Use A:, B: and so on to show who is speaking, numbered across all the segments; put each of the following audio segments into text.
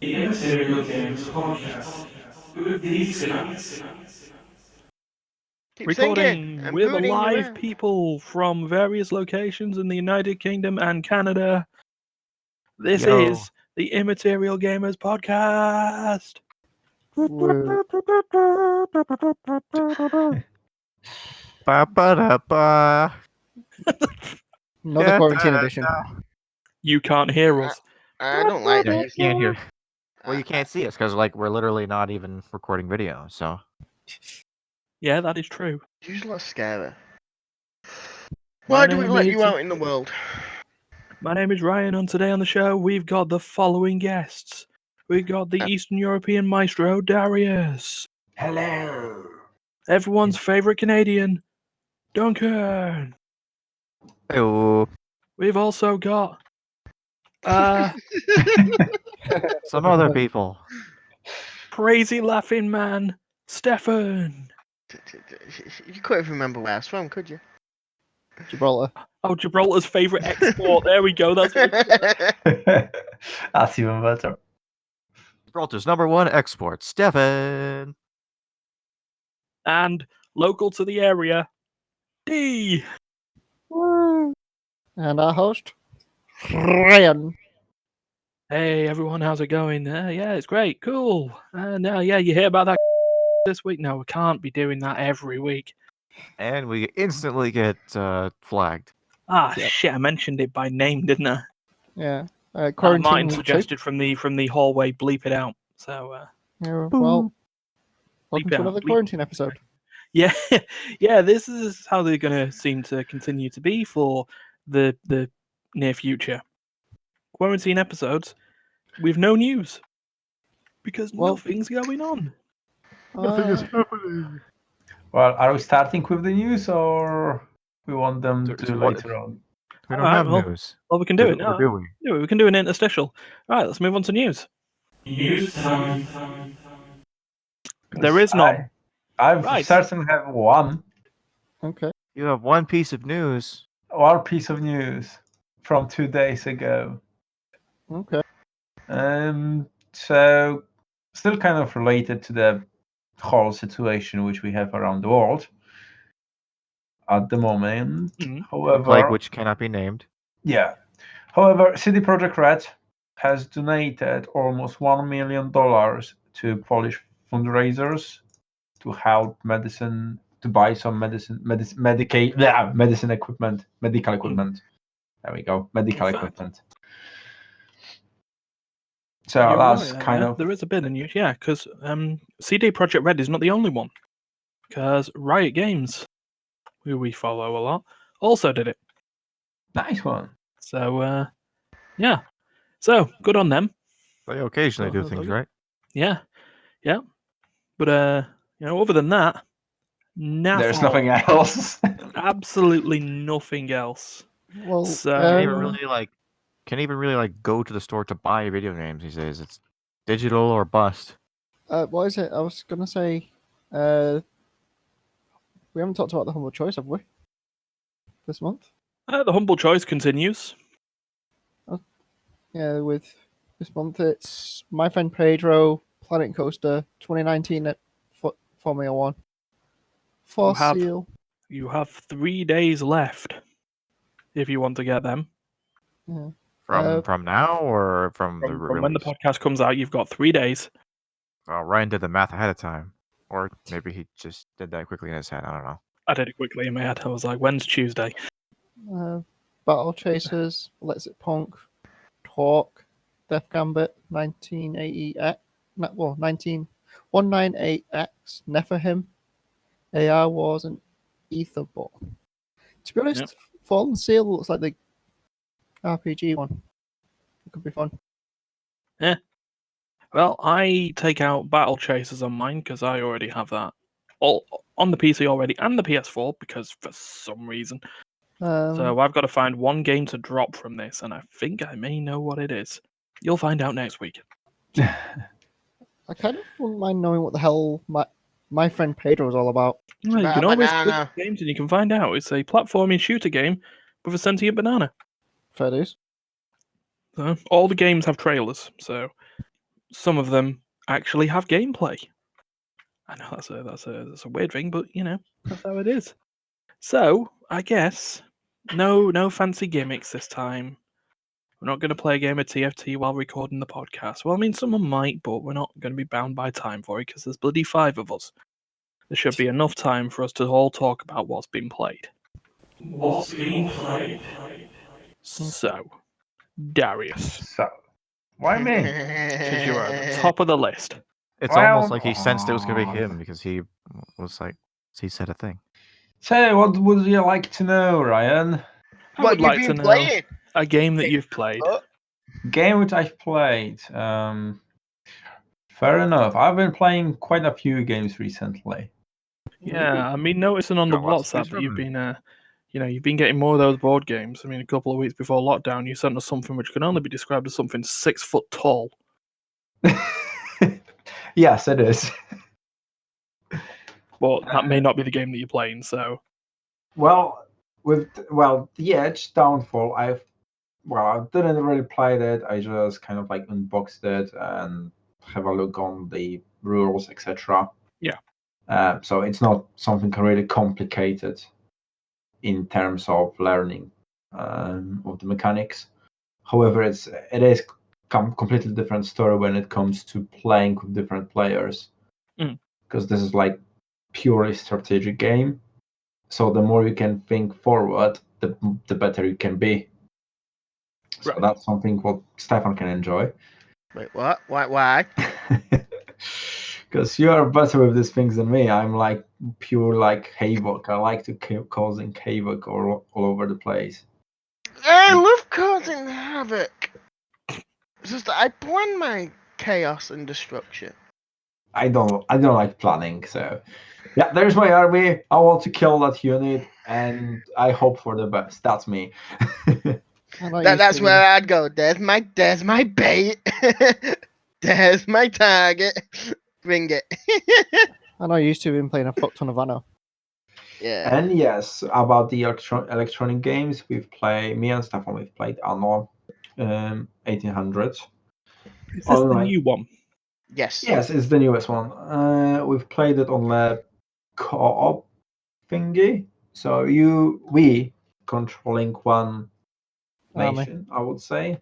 A: The Immaterial Games podcast with these guys.
B: Keep singing.
C: Recording
B: I'm
C: with
B: booting you
C: live
B: out.
C: people from various locations in the United Kingdom and Canada. This
D: Yo.
C: is the Immaterial Gamers podcast.
D: Ba-ba-da-ba.
E: Another
D: Yeah,
E: quarantine edition.
C: You can't hear us.
B: I don't like
D: Yeah,
B: that.
D: you can't hear. Well, you can't see us because we're literally not even recording video. So
C: Yeah, that is true.
B: Use a lot scary.
C: My
B: Why do we
C: name
B: let
C: is-
B: you out in the world?
C: My name is Ryan, and today on the show we've got the following guests. We've got the Eastern European maestro, Dariusz.
A: Hello.
C: Everyone's favourite Canadian, Duncan.
D: Ew.
C: We've also got
D: Some other people.
C: crazy laughing man, Stefan.
B: You couldn't even remember where I was from, could you?
E: Gibraltar.
C: Oh, Gibraltar's favourite export. There we go. That's what
A: That's even better.
D: Gibraltar's #1 export, Stefan.
C: and local to the area, D.
E: And our host, Ryan.
C: Hey everyone, how's it going? Yeah, it's great, cool. Now, you hear about that this week? No, we can't be doing that every week.
D: And we instantly get flagged.
C: Ah,
E: Yep.
C: shit! I mentioned it by name, didn't I?
E: Yeah.
C: Martin
E: Quarantine week two.
C: suggested from the hallway, bleep it out. So
E: Yeah, well, welcome
C: Bleep
E: to
C: out,
E: another
C: bleep.
E: quarantine episode.
C: yeah, this is how they're gonna seem to continue to be for the near future. Quarantine episodes with no news because
E: Well,
C: nothing's going on.
E: happening.
A: Well, are we starting with the news or we want them
D: There's
A: to
D: what-
A: later on?
D: We don't
C: Alright,
D: have
C: well,
D: news.
C: Well, we can do it
D: Or
C: now.
D: do we?
C: Yeah, we can do an interstitial. All right, let's move on to news.
A: News time.
C: There is none.
A: I
C: Right.
A: certainly have one
E: Okay.
D: You have one piece of news.
A: piece of news from 2 days ago.
E: Okay.
A: So still kind of related to the whole situation which we have around the world at the moment.
C: Mhm.
A: However,
D: The plague which cannot be named.
A: yeah. However, CD Projekt Red has donated almost $1 million to Polish fundraisers to help buy some medical equipment. There we go, medical
C: In fact,
A: equipment. So
C: You're
A: that's
C: right,
A: kind of
C: there is a bit of news, yeah, because CD Projekt Red is not the only one. Because Riot Games, who we follow a lot, also did it.
A: nice one.
C: So yeah, so good on them.
D: They occasionally do
C: Oh,
D: things
C: okay.
D: right.
C: Yeah. But other than that,
A: There's nothing else.
C: Absolutely nothing else.
E: Well,
C: So-
D: Can't even really go to the store to buy video games these days. It's digital or bust.
E: what is it? I was gonna say, we haven't talked about the humble choice, have we? This month?
C: The humble choice continues.
E: Yeah, with this month it's My Friend Pedro, Planet Coaster, 2019 at Formula One. For
C: have-
E: sale.
C: You have 3 days left if you want to get them.
E: Yeah.
D: From now or from the
C: From when the
D: release?
C: podcast comes out, you've got 3 days.
D: Ryan did the math ahead of time. Or maybe he just did that quickly in his head. I don't know.
C: I did it quickly in my head. I was like, when's Tuesday?
E: Battle Chasers, Let's It Punk, Talk, Death Gambit, 1980X, 198X, Nephilim, AR Wars, and Aetherball. To be honest,
C: Yep.
E: Fallen Seal looks like the RPG one. It could be fun.
C: Well, I take out Battle Chasers on mine because I already have that all on the PC already and the PS4 because for some reason. So I've got to find one game to drop from this, and I think I may know what it is. You'll find out next week.
E: I kind of wouldn't mind knowing what the hell my friend Pedro is all about.
C: Well, you
B: about
C: can
B: a
C: always
B: banana.
C: click games and you can find out. It's a platforming shooter game with a sentient banana.
E: Fair dues.
C: So all the games have trailers, so some of them actually have gameplay. I know that's a weird thing, but that's how it is. So I guess no fancy gimmicks this time. We're not going to play a game of TFT while recording the podcast. Well, I mean, someone might, but we're not going to be bound by time for it because there's bloody 5 of us. There should be enough time for us to all talk about what's been played. What's been played? So, Darius,
A: So, why me?
C: because you're at the top of the list.
D: It's
A: Well,
D: almost like he sensed it was going to be him because he was like, he said a thing.
A: So, what would you like to know, Ryan?
C: I
B: What
C: would
B: you
C: like to
B: been
C: know
B: playing?
C: a game that you've played.
A: Game which I've played. Fair enough. I've been playing quite a few games recently.
C: Yeah, I mean, noticing on the
D: Got lots to
C: WhatsApp
D: choose
C: that you've
D: from.
C: been, you've been getting more of those board games. I mean, a couple of weeks before lockdown, you sent us something which can only be described as something 6 foot tall.
A: Yes, it is.
C: But that may not be the game that you're playing. So,
A: Well, The Edge Downfall, I didn't really play it. I just kind of like unboxed it and have a look on the rules, etc.
C: Yeah.
A: So it's not something really complicated in terms of learning of the mechanics. However, it is completely different story when it comes to playing with different players, because this is like purely strategic game. So the more you can think forward, the better you can be. So
C: Right.
A: that's something what Stefan can enjoy.
B: Wait, what? Why?
A: Because you are better with these things than me. I'm like pure like havoc. I like to causing havoc all over the place.
B: I love causing havoc. It's just that I plan my chaos and destruction.
A: I don't like planning. So yeah, there's my army. I want to kill that unit, and I hope for the best. That's me.
B: That's where I'd go. There's my bait. There's my target. Bring it.
E: I know you used to have been playing a fuck ton of Anno.
B: Yeah.
A: And yes, about the electronic games, me and Stefan, we've played Anno 1800.
C: is this the new one?
B: Yes.
A: Yes, it's the newest one. We've played it on the co-op thingy. So we controlling one nation, I would say.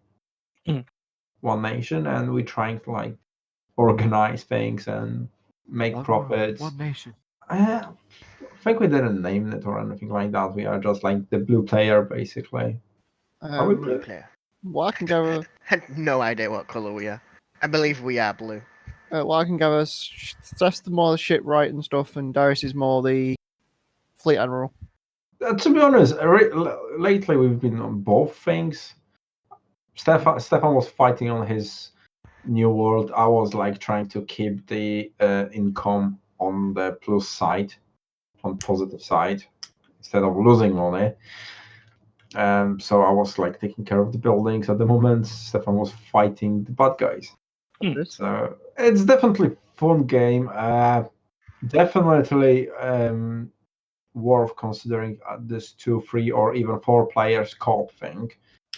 A: One nation, and we're trying to like organize things and make profits.
D: One nation.
A: I think we didn't name it or anything like that. We are just like the blue player, basically. Are we blue?
B: Player.
E: Well, I can gather.
B: I had no idea what color we are. I believe we are blue.
E: Well, I can gather. Steph's the more the ship right and stuff, and Darius is more the fleet admiral.
A: To be honest, lately we've been on both things. Stefan was fighting on his new world. I was like trying to keep the income on the plus side, on positive side, instead of losing money. So I was like taking care of the buildings at the moment. Stefan was fighting the bad guys. So it's definitely fun game. Definitely worth considering this 2, 3, or even 4 players co-op thing,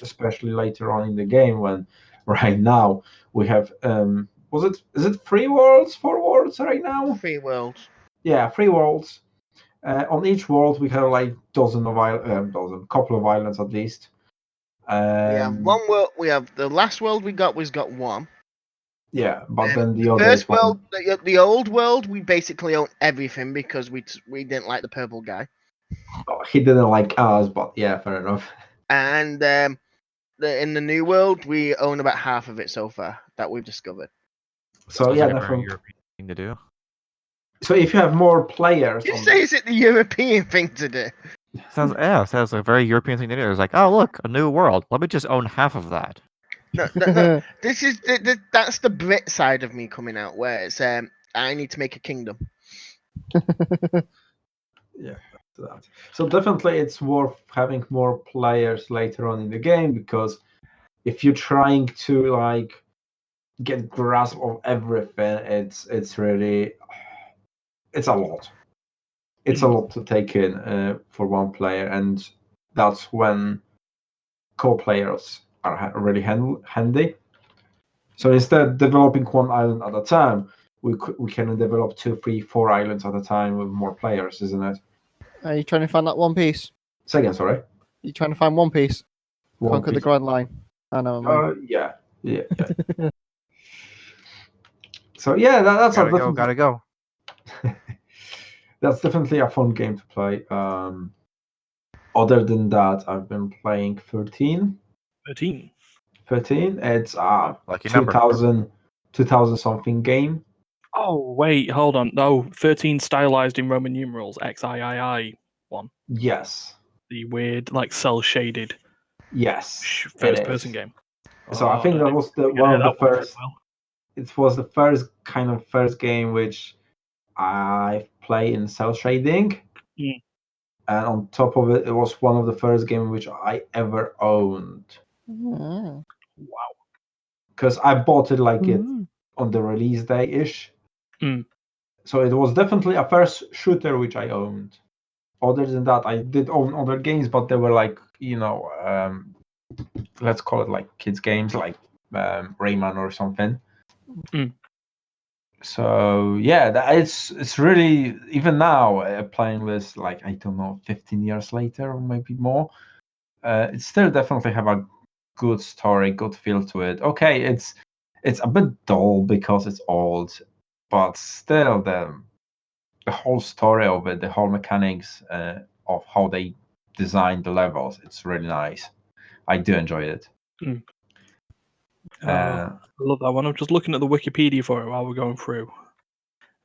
A: especially later on in the game when right now we have is it 3 worlds, 4 worlds right now?
B: 3 worlds.
A: Yeah, 3 worlds. On each world we have like couple of islands at least.
B: We have one world. We have the last world we got one.
A: Yeah, but then the
B: First
A: other
B: world, the old world, we basically own everything because we didn't like the purple guy.
A: He didn't like us, but yeah, fair enough.
B: And in the new world, we own about half of it so far that we've discovered.
A: So
D: Sounds
A: yeah,
D: like a very
A: definitely.
D: European thing to do.
A: So if you have more players,
B: You say is it the European thing to do?
D: Sounds like a very European thing to do. It's like, oh look, a new world. Let me just own half of that.
B: No. This is that's the Brit side of me coming out, where it's I need to make a kingdom.
A: Yeah, that. So definitely it's worth having more players later on in the game, because if you're trying to like get grasp of everything, it's really it's a lot. It's a lot to take in for one player, and that's when co-players are really handy. So instead of developing one island at a time, we can develop 2, 3, 4 islands at a time with more players, isn't it?
E: Are you trying to find that One Piece?
A: Say again, sorry.
E: You trying to find One Piece?
A: One
E: Conquer the
A: Piece.
E: Grand Line. I know.
A: Yeah. So yeah, that's
D: Gotta go.
A: That's definitely a fun game to play. Other than that, I've been playing 13.
C: 13.
A: 13. It's a
D: Lucky number.
A: 2000 something game.
C: Oh, wait, hold on. No, 13 stylized in Roman numerals, XIII one.
A: Yes.
C: The weird, like, cel-shaded
A: Yes.
C: first-person game.
A: So I think that was one of the first. It was the first game which I play in cel shading.
C: Mm.
A: And on top of it, it was one of the first games which I ever owned.
E: Mm.
C: Wow.
A: Because I bought it it on the release day ish.
C: Mm.
A: So it was definitely a first shooter which I owned. Other than that, I did own other games, but they were let's call it like kids games, like Rayman or something.
C: Mm.
A: So yeah, it's really, even now playing this, like, I don't know, 15 years later or maybe more, it still definitely have a good story, good feel to it. Okay, it's a bit dull because it's old, but still the whole story of it, the whole mechanics of how they design the levels, it's really nice. I do enjoy it.
C: Mm. I love that one. I'm just looking at the Wikipedia for it while we're going through.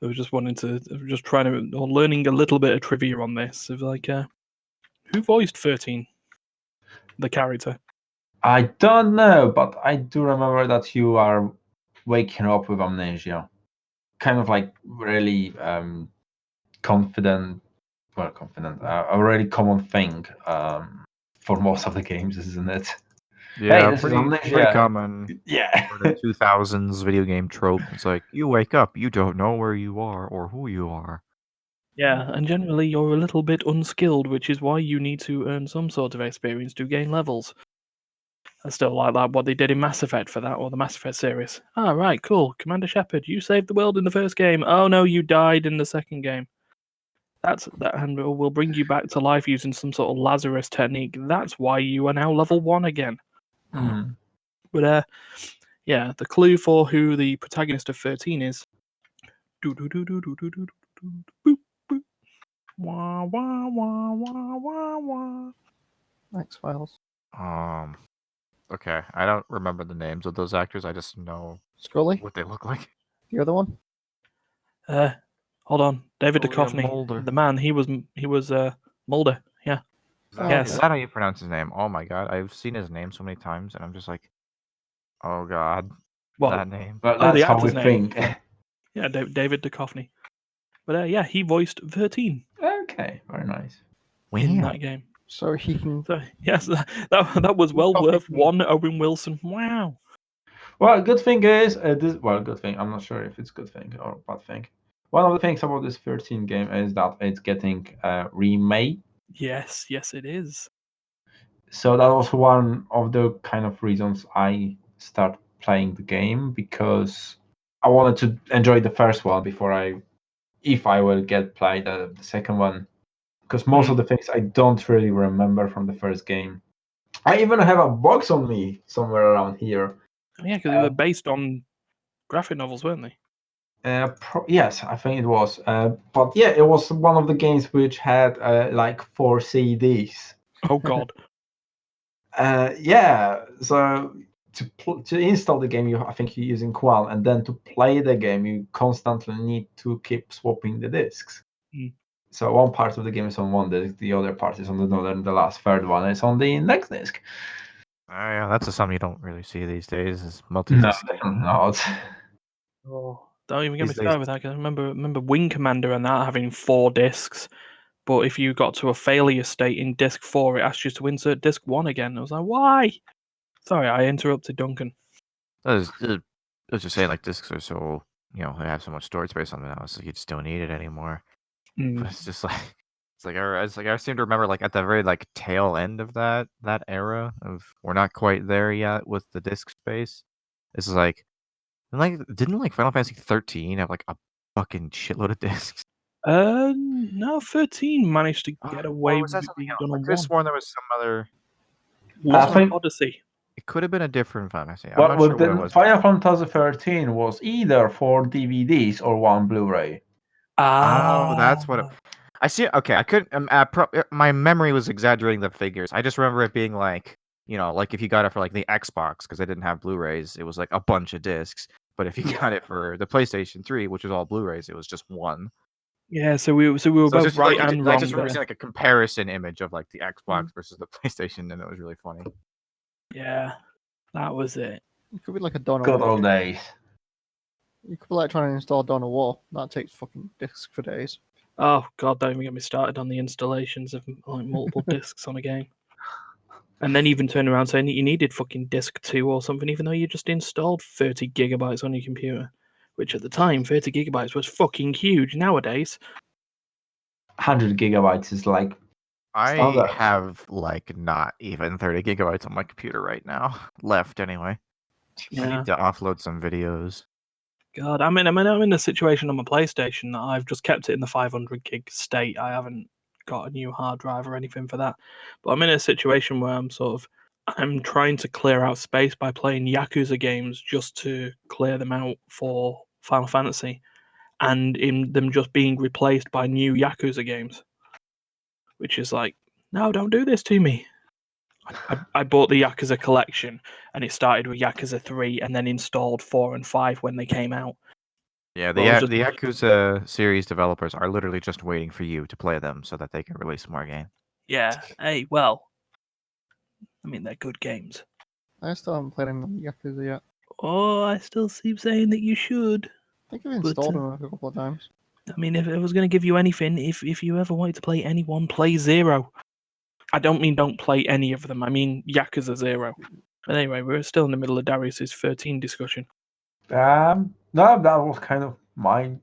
C: I was just learning a little bit of trivia on this. Of like, who voiced 13? The character.
A: I don't know, but I do remember that you are waking up with amnesia. Kind of like really confident. Well, confident. A really common thing for most of the games, isn't it?
D: Yeah,
A: Hey,
D: pretty common.
A: Yeah.
D: For the 2000s video game trope. It's like, you wake up, you don't know where you are or who you are.
C: Yeah, and generally you're a little bit unskilled, which is why you need to earn some sort of experience to gain levels. I still like that, what they did in Mass Effect for that, or the Mass Effect series. Ah, right, cool. Commander Shepard, you saved the world in the first game. Oh no, you died in the second game. That and will bring you back to life using some sort of Lazarus technique. That's why you are now level 1 again.
A: Mm.
C: But yeah, the clue for who the protagonist of 13 is. Wah, wah, wah, wah, wah, wah.
E: X-Files.
D: Okay, I don't remember the names of those actors. I just know
E: Scully.
D: what they look like.
E: The other one.
C: Hold on, David
D: William
C: Duchovny,
D: Mulder.
C: the man. He was Mulder. Yeah.
D: Is that how you pronounce his name? Oh my god, I've seen his name so many times, and I'm just like, oh god, that name.
A: But that's
C: the
A: how we
C: actor's name.
A: think.
C: Yeah, David Duchovny. But yeah, he voiced 13
A: Okay, very nice.
C: in that game.
E: So he can.
C: So yes, that was well worth one Owen Wilson. Wow.
A: Well, good thing is good thing. I'm not sure if it's good thing or bad thing. One of the things about this 13 game is that it's getting remade.
C: Yes, it is.
A: So that was one of the kind of reasons I start playing the game, because I wanted to enjoy the first one before if I will play the second one. Because most of the things I don't really remember from the first game. I even have a box on me somewhere around here.
C: Yeah, because they were based on graphic novels, weren't they?
A: Yes, I think it was. But yeah, it was one of the games which had like 4 CDs.
C: Oh God.
A: Yeah, so to install the game, I think you're using Qual, and then to play the game, you constantly need to keep swapping the discs.
C: Mm.
A: So one part of the game is on one disc, the other part is on another, and the third one is on the next disc.
D: Yeah, that's something you don't really see these days. Is multi-disc.
A: No, not.
C: Oh, don't even get me started with that. Cause I remember Wing Commander and that having 4 discs, but if you got to a failure state in disc 4, it asked you to insert disc 1 again. I was like, why? Sorry, I interrupted Duncan.
D: I was just saying, like, discs are so, they have so much storage space on them now, so you just don't need it anymore. But it's just like, I seem to remember, like, at the very, like, tail end of that era of, we're not quite there yet with the disk space. This is like, And didn't Final Fantasy 13 have like a fucking shitload of discs?
C: No, 13 managed to get away
D: was that
C: with it
D: something
C: being
D: else?
C: done
D: I
C: on
D: could have
C: one.
D: sworn there was some other.
C: Wasn't
A: think-
C: Odyssey?
D: It could have been a different Final Fantasy. I'm
A: Well,
D: not
A: with
D: sure what it
A: the
D: was.
A: Final Fantasy 13 was either 4 DVDs or 1 Blu-ray.
D: Oh, that's what. I see. Okay, I couldn't. My memory was exaggerating the figures. I just remember it being like, like if you got it for like the Xbox because they didn't have Blu-rays, it was like a bunch of discs. But if you got it for the PlayStation 3, which was all Blu-rays, it was just one.
C: Yeah, so we were both
D: just,
C: right
D: like,
C: and
D: I
C: wrong
D: just remember
C: there.
D: seeing like a comparison image of like the Xbox versus the PlayStation, and it was really funny.
C: Yeah, that was it.
E: It could be like a Dawn of
A: Good
E: War.
A: old days.
E: You could be like trying to install Dawn of War. That takes fucking discs for days.
C: Oh god, don't even get me started on the installations of like multiple discs on a game. And then even turn around saying that you needed fucking disc 2 or something, even though you just installed 30 gigabytes on your computer. Which at the time, 30 gigabytes was fucking huge. Nowadays,
A: 100 gigabytes is like
D: I
A: standard.
D: have like not even 30 gigabytes on my computer right now. Left anyway. I
C: yeah.
D: need to offload some videos.
C: God, I'm in a situation on my PlayStation that I've just kept it in the 500 gig state. I haven't got a new hard drive or anything for that. But I'm in a situation where I'm trying to clear out space by playing Yakuza games just to clear them out for Final Fantasy, and in them just being replaced by new Yakuza games, which is like, no, don't do this to me. I bought the Yakuza collection, and it started with Yakuza 3, and then installed 4 and 5 when they came out.
D: Yeah,
C: Well,
D: the Yakuza series developers are literally just waiting for you to play them so that they can release more games.
C: Yeah. Hey, well, I mean, they're good games.
E: I still haven't played any Yakuza yet.
C: Oh, I still keep saying that you should.
E: I think I've installed them a couple of times.
C: I mean, if I was going to give you anything, if you ever wanted to play anyone, play 0. I don't mean don't play any of them. I mean Yakuza 0. But anyway, we're still in the middle of Darius's 13 discussion.
A: No, that was kind of my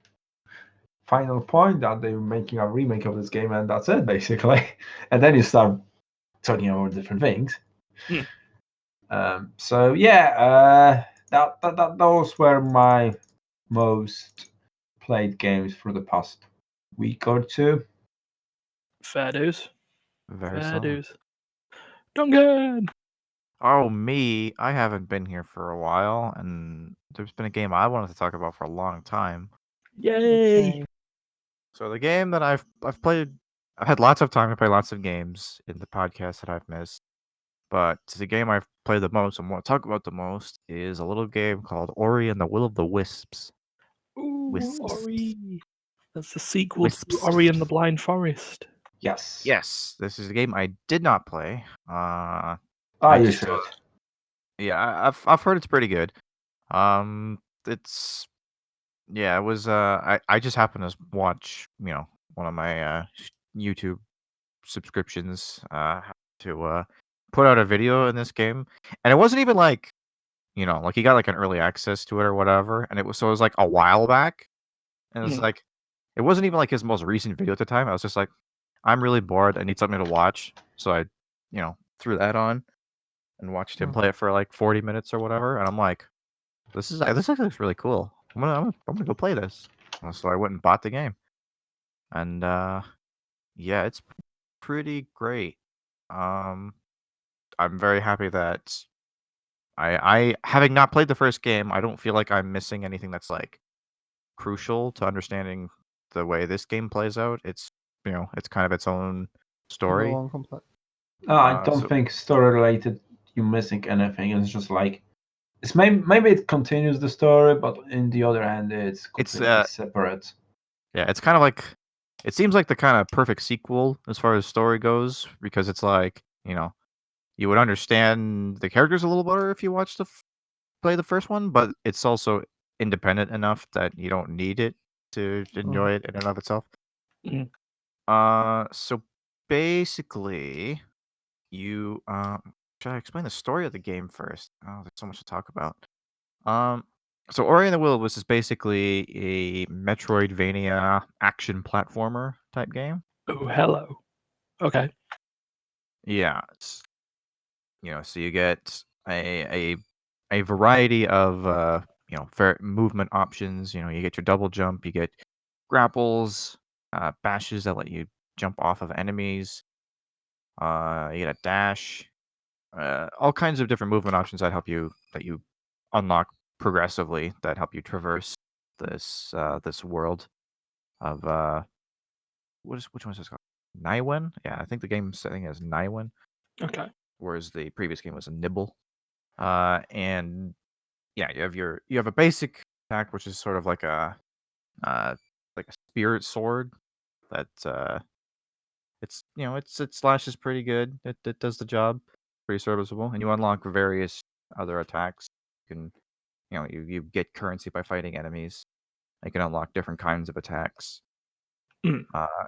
A: final point, that they're making a remake of this game, and that's it basically. And then you start talking about different things. So yeah, those were my most played games for the past week or two.
C: Fair dues.
D: Very
C: Fair
D: solid.
C: dues. Duncan!
D: Oh, me. I haven't been here for a while, and there's been a game I wanted to talk about for a long time.
C: Yay!
E: Okay.
D: So the game that I've played, I've had lots of time to play lots of games in the podcast that I've missed, but the game I've played the most and want to talk about the most is a little game called Ori and the Will of the Wisps.
C: Ooh,
D: Wisps.
C: Ori. That's the sequel
D: Wisps.
C: to Ori and the Blind Forest.
A: Yes.
D: Yes, this is a game I did not play.
A: You should.
D: Yeah, I've heard it's pretty good. It's it was I just happened to watch one of my YouTube subscriptions to put out a video in this game, and it wasn't even like like he got like an early access to it or whatever, and it was like a while back, and it's like it wasn't even like his most recent video at the time. I was just like, I'm really bored, I need something to watch, so I threw that on and watched him play it for like 40 minutes or whatever, and I'm like, this actually looks really cool. I'm gonna go play this. So I went and bought the game, and yeah, it's pretty great. I'm very happy that I having not played the first game, I don't feel like I'm missing anything that's like crucial to understanding the way this game plays out. It's it's kind of its own story.
E: Long, complex.
A: I don't think story related you're missing anything. It's just like it's maybe it continues the story, but in the other hand, it's completely separate.
D: Yeah, it's kind of like it seems like the kind of perfect sequel as far as story goes, because it's like you would understand the characters a little better if you watched play the first one, but it's also independent enough that you don't need it to enjoy it in and of itself. So basically, you should I explain the story of the game first? Oh, there's so much to talk about. So Ori and the Will of the Wisps is basically a Metroidvania action platformer type game.
C: Oh, hello. Okay.
D: Yeah, so you get a variety of movement options. You get your double jump, you get grapples, bashes that let you jump off of enemies. You get a dash. All kinds of different movement options that you unlock progressively that help you traverse this world of which one is this called? Naiwen? Yeah, I think the game's setting is Naiwen,
C: Okay.
D: whereas the previous game was a Nibble. And yeah, you have a basic attack which is sort of like a spirit sword that it slashes pretty good. It does the job pretty serviceable, and you unlock various other attacks. You can you get currency by fighting enemies. You can unlock different kinds of attacks.
C: Mm.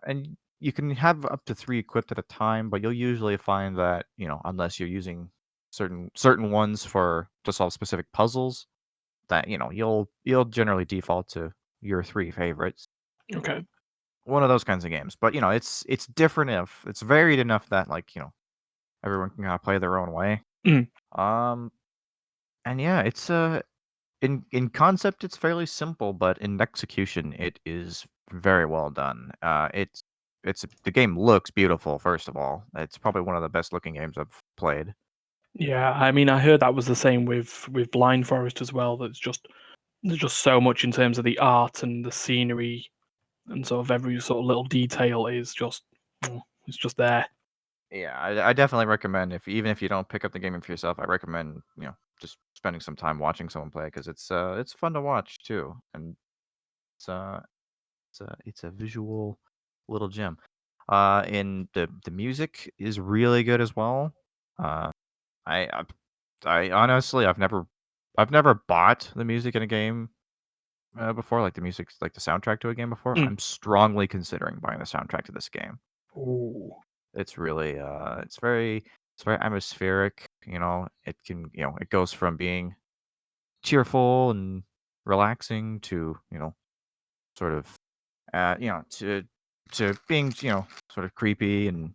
D: And you can have up to 3 equipped at a time, but you'll usually find that, unless you're using certain ones to solve specific puzzles, that, you'll generally default to your 3 favorites.
C: Okay.
D: One of those kinds of games. But, it's different enough. It's varied enough that, like, everyone can kind of play their own way.
C: Mm.
D: And yeah, it's in concept it's fairly simple, but in execution it is very well done. The game looks beautiful. First of all, it's probably one of the best looking games I've played.
C: Yeah, I mean, I heard that was the same with Blind Forest as well. There's just so much in terms of the art and the scenery, and sort of every sort of little detail is just it's just there.
D: Yeah, I definitely recommend even if you don't pick up the game for yourself, I recommend just spending some time watching someone play because it's fun to watch too, and it's it's a visual little gem. And the music is really good as well. I I, I honestly I've never bought the music in a game before, like the music, like the soundtrack to a game before.
C: Mm.
D: I'm strongly considering buying the soundtrack to this game.
C: Ooh.
D: It's really it's very atmospheric. It goes from being cheerful and relaxing to sort of to being sort of creepy and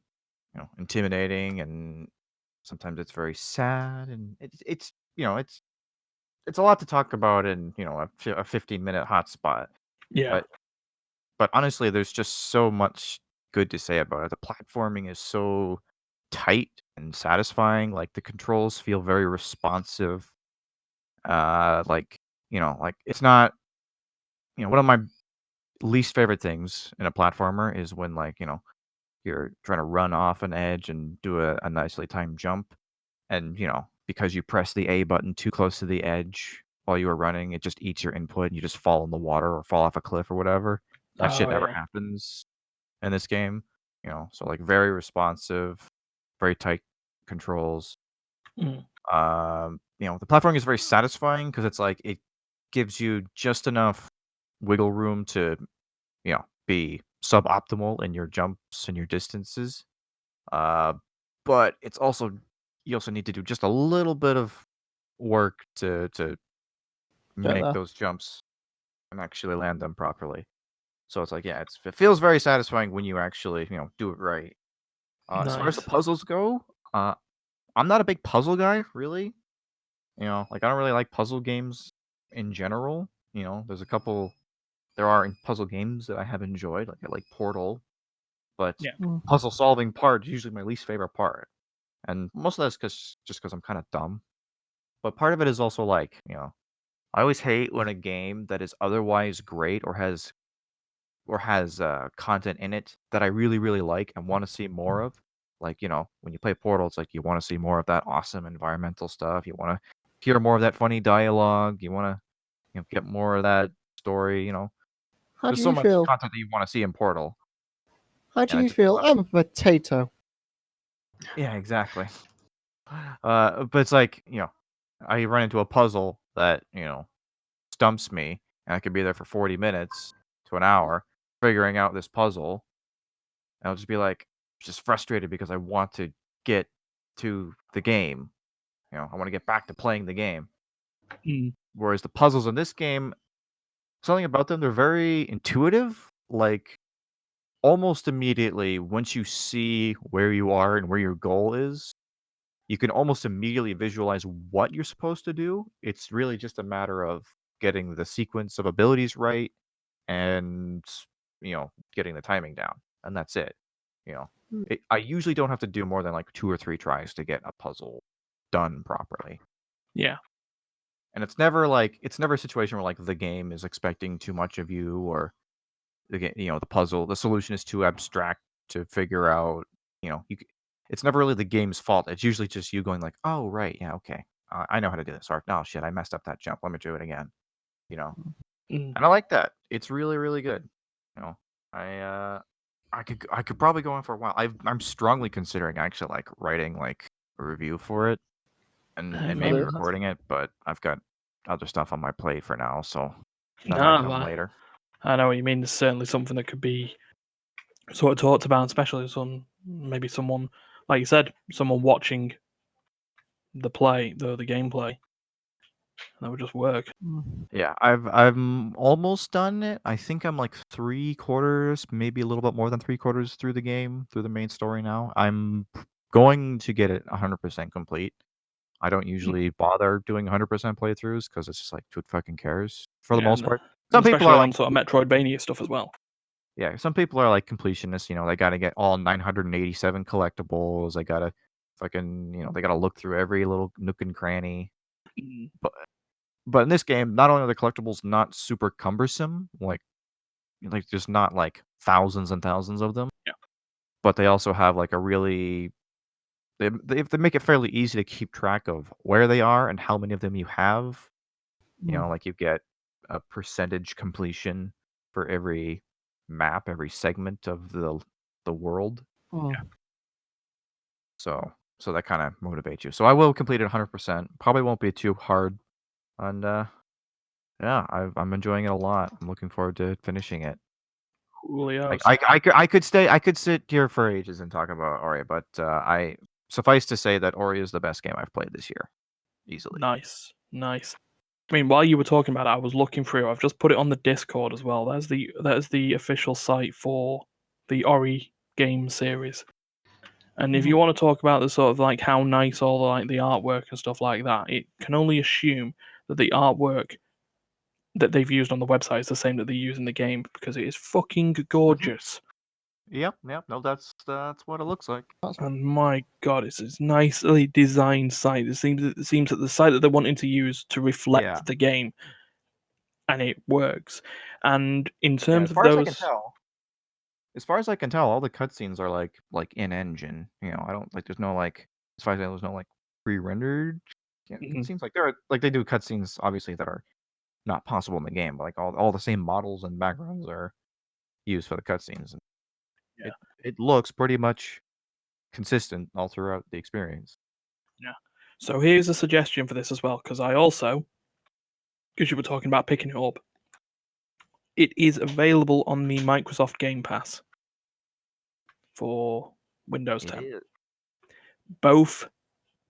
D: intimidating, and sometimes it's very sad, and it's a lot to talk about in a 15-minute hotspot.
C: Yeah.
D: But honestly, there's just so much good to say about it. The platforming is so tight and satisfying. Like the controls feel very responsive. Like it's not. One of my least favorite things in a platformer is when you're trying to run off an edge and do a nicely timed jump, and because you press the A button too close to the edge while you were running, it just eats your input and you just fall in the water or fall off a cliff or whatever. That shit
C: Oh
D: never
C: yeah.
D: happens in this game. So like very responsive, very tight controls.
C: Mm.
D: The platforming is very satisfying because it's like it gives you just enough wiggle room to be suboptimal in your jumps and your distances. Uh, but you also need to do just a little bit of work to
E: Get
D: make
E: there.
D: those jumps and actually land them properly. So it's like, yeah, it feels very satisfying when you actually do it right. As far as the
C: Nice.
D: puzzles go, I'm not a big puzzle guy, really. Like I don't really like puzzle games in general. There's a couple there are puzzle games that I have enjoyed, like I like Portal, but
C: Yeah.
D: puzzle solving part is usually my least favorite part. And most of that's just because I'm kind of dumb. But part of it is also like, I always hate when a game that is otherwise great or has content in it that I really, really like and want to see more of. Like, when you play Portal, it's like you want to see more of that awesome environmental stuff. You want to hear more of that funny dialogue. You want to get more of that story.
E: How
D: There's
E: do
D: so
E: you
D: much
E: feel?
D: content that you want to see in Portal.
E: How do
D: And I
E: you
D: just
E: feel? I'm a potato.
D: Yeah, exactly. But it's like, I run into a puzzle that, stumps me, and I could be there for 40 minutes to an hour figuring out this puzzle. And I'll just be like, just frustrated because I want to get to the game. I want to get back to playing the game.
C: Mm.
D: Whereas the puzzles in this game, something about them, they're very intuitive. Like, almost immediately, once you see where you are and where your goal is, you can almost immediately visualize what you're supposed to do. It's really just a matter of getting the sequence of abilities right and getting the timing down, and that's it. I usually don't have to do more than like 2 or 3 tries to get a puzzle done properly.
C: Yeah.
D: And it's never a situation where like the game is expecting too much of you, or the solution is too abstract to figure out. It's never really the game's fault. It's usually just you going like, oh right, yeah, okay, I know how to do this. Or no shit, I messed up that jump. Let me do it again. And I like that. It's really, really good. I could probably go on for a while. I'm strongly considering actually like writing like a review for it and maybe
E: Really?
D: recording it, but I've got other stuff on my plate for now, so that
C: No,
D: might come later.
C: I know what you mean. It's certainly something that could be sort of talked about, especially maybe someone, like you said, someone watching the gameplay. That would just work.
D: Yeah, I'm almost done it. I think I'm like 3/4, maybe a little bit more than 3/4 through the game, through the main story now. I'm going to get it 100% complete. I don't usually bother doing 100% playthroughs because it's just like, who fucking cares for the most part. Some people
C: especially
D: are
C: on
D: like,
C: sort of Metroidvania stuff as well.
D: yeah, some people are like completionists. They got to get all 987 collectibles. They got to fucking, they got to look through every little nook and cranny. But in this game, not only are the collectibles not super cumbersome, like there's not like thousands and thousands of them, but they also have like a really they make it fairly easy to keep track of where they are and how many of them you have. Like you get a percentage completion for every map, every segment of the world. So that kind of motivates you. So I will complete it 100%. Probably won't be too hard, and yeah, I'm enjoying it a lot. I'm looking forward to finishing it. Like I could sit here for ages and talk about Ori, but I suffice to say that Ori is the best game I've played this year, easily.
C: Nice. I mean, while you were talking about it, I was looking through. I've just put it on the Discord as well. That is the official site for the Ori game series. And if you want to talk about the sort of like how nice all the artwork and stuff like that, it can only assume that the artwork that they've used on the website is the same that they use in the game, because it is fucking gorgeous.
D: Yep. No, that's what it looks like.
C: And my god, it's this nicely designed site. It seems that the site that they're wanting to use to reflect the game, and it works. And in terms of those,
D: as far as I can tell, all the cutscenes are like in engine. I don't there's no like, as far as I know, there's no like pre-rendered. It seems like there are like they do cutscenes obviously that are not possible in the game, but like all the same models and backgrounds are used for the cutscenes. It looks pretty much consistent all throughout the experience.
C: Yeah. So here's a suggestion for this as well, because you were talking about picking it up, it is available on the Microsoft Game Pass for Windows 10. Both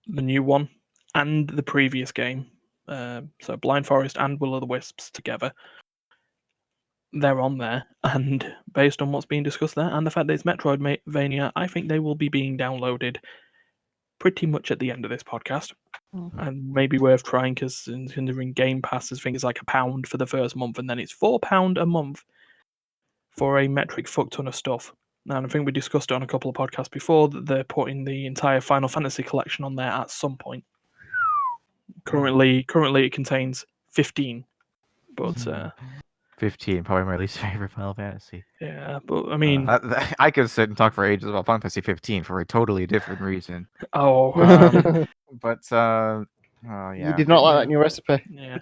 C: the new one and the previous game, so Blind Forest and Will o' the Wisps together, they're on there. And based on what's being discussed there and the fact that it's Metroidvania, I think they will be being downloaded pretty much at the end of this podcast. And maybe worth trying, because considering Game Pass, I think it's like £1 for the first month, and then it's £4 a month for a metric fuck ton of stuff. And I think we discussed it on a couple of podcasts before that they're putting the entire Final Fantasy collection on there at some point. Currently it contains 15, but
D: 15, probably my least favorite Final Fantasy.
C: Yeah, but I mean,
D: I could sit and talk for ages about Final Fantasy 15 for a totally different reason. But yeah,
E: you did not like that new recipe.
C: Yeah,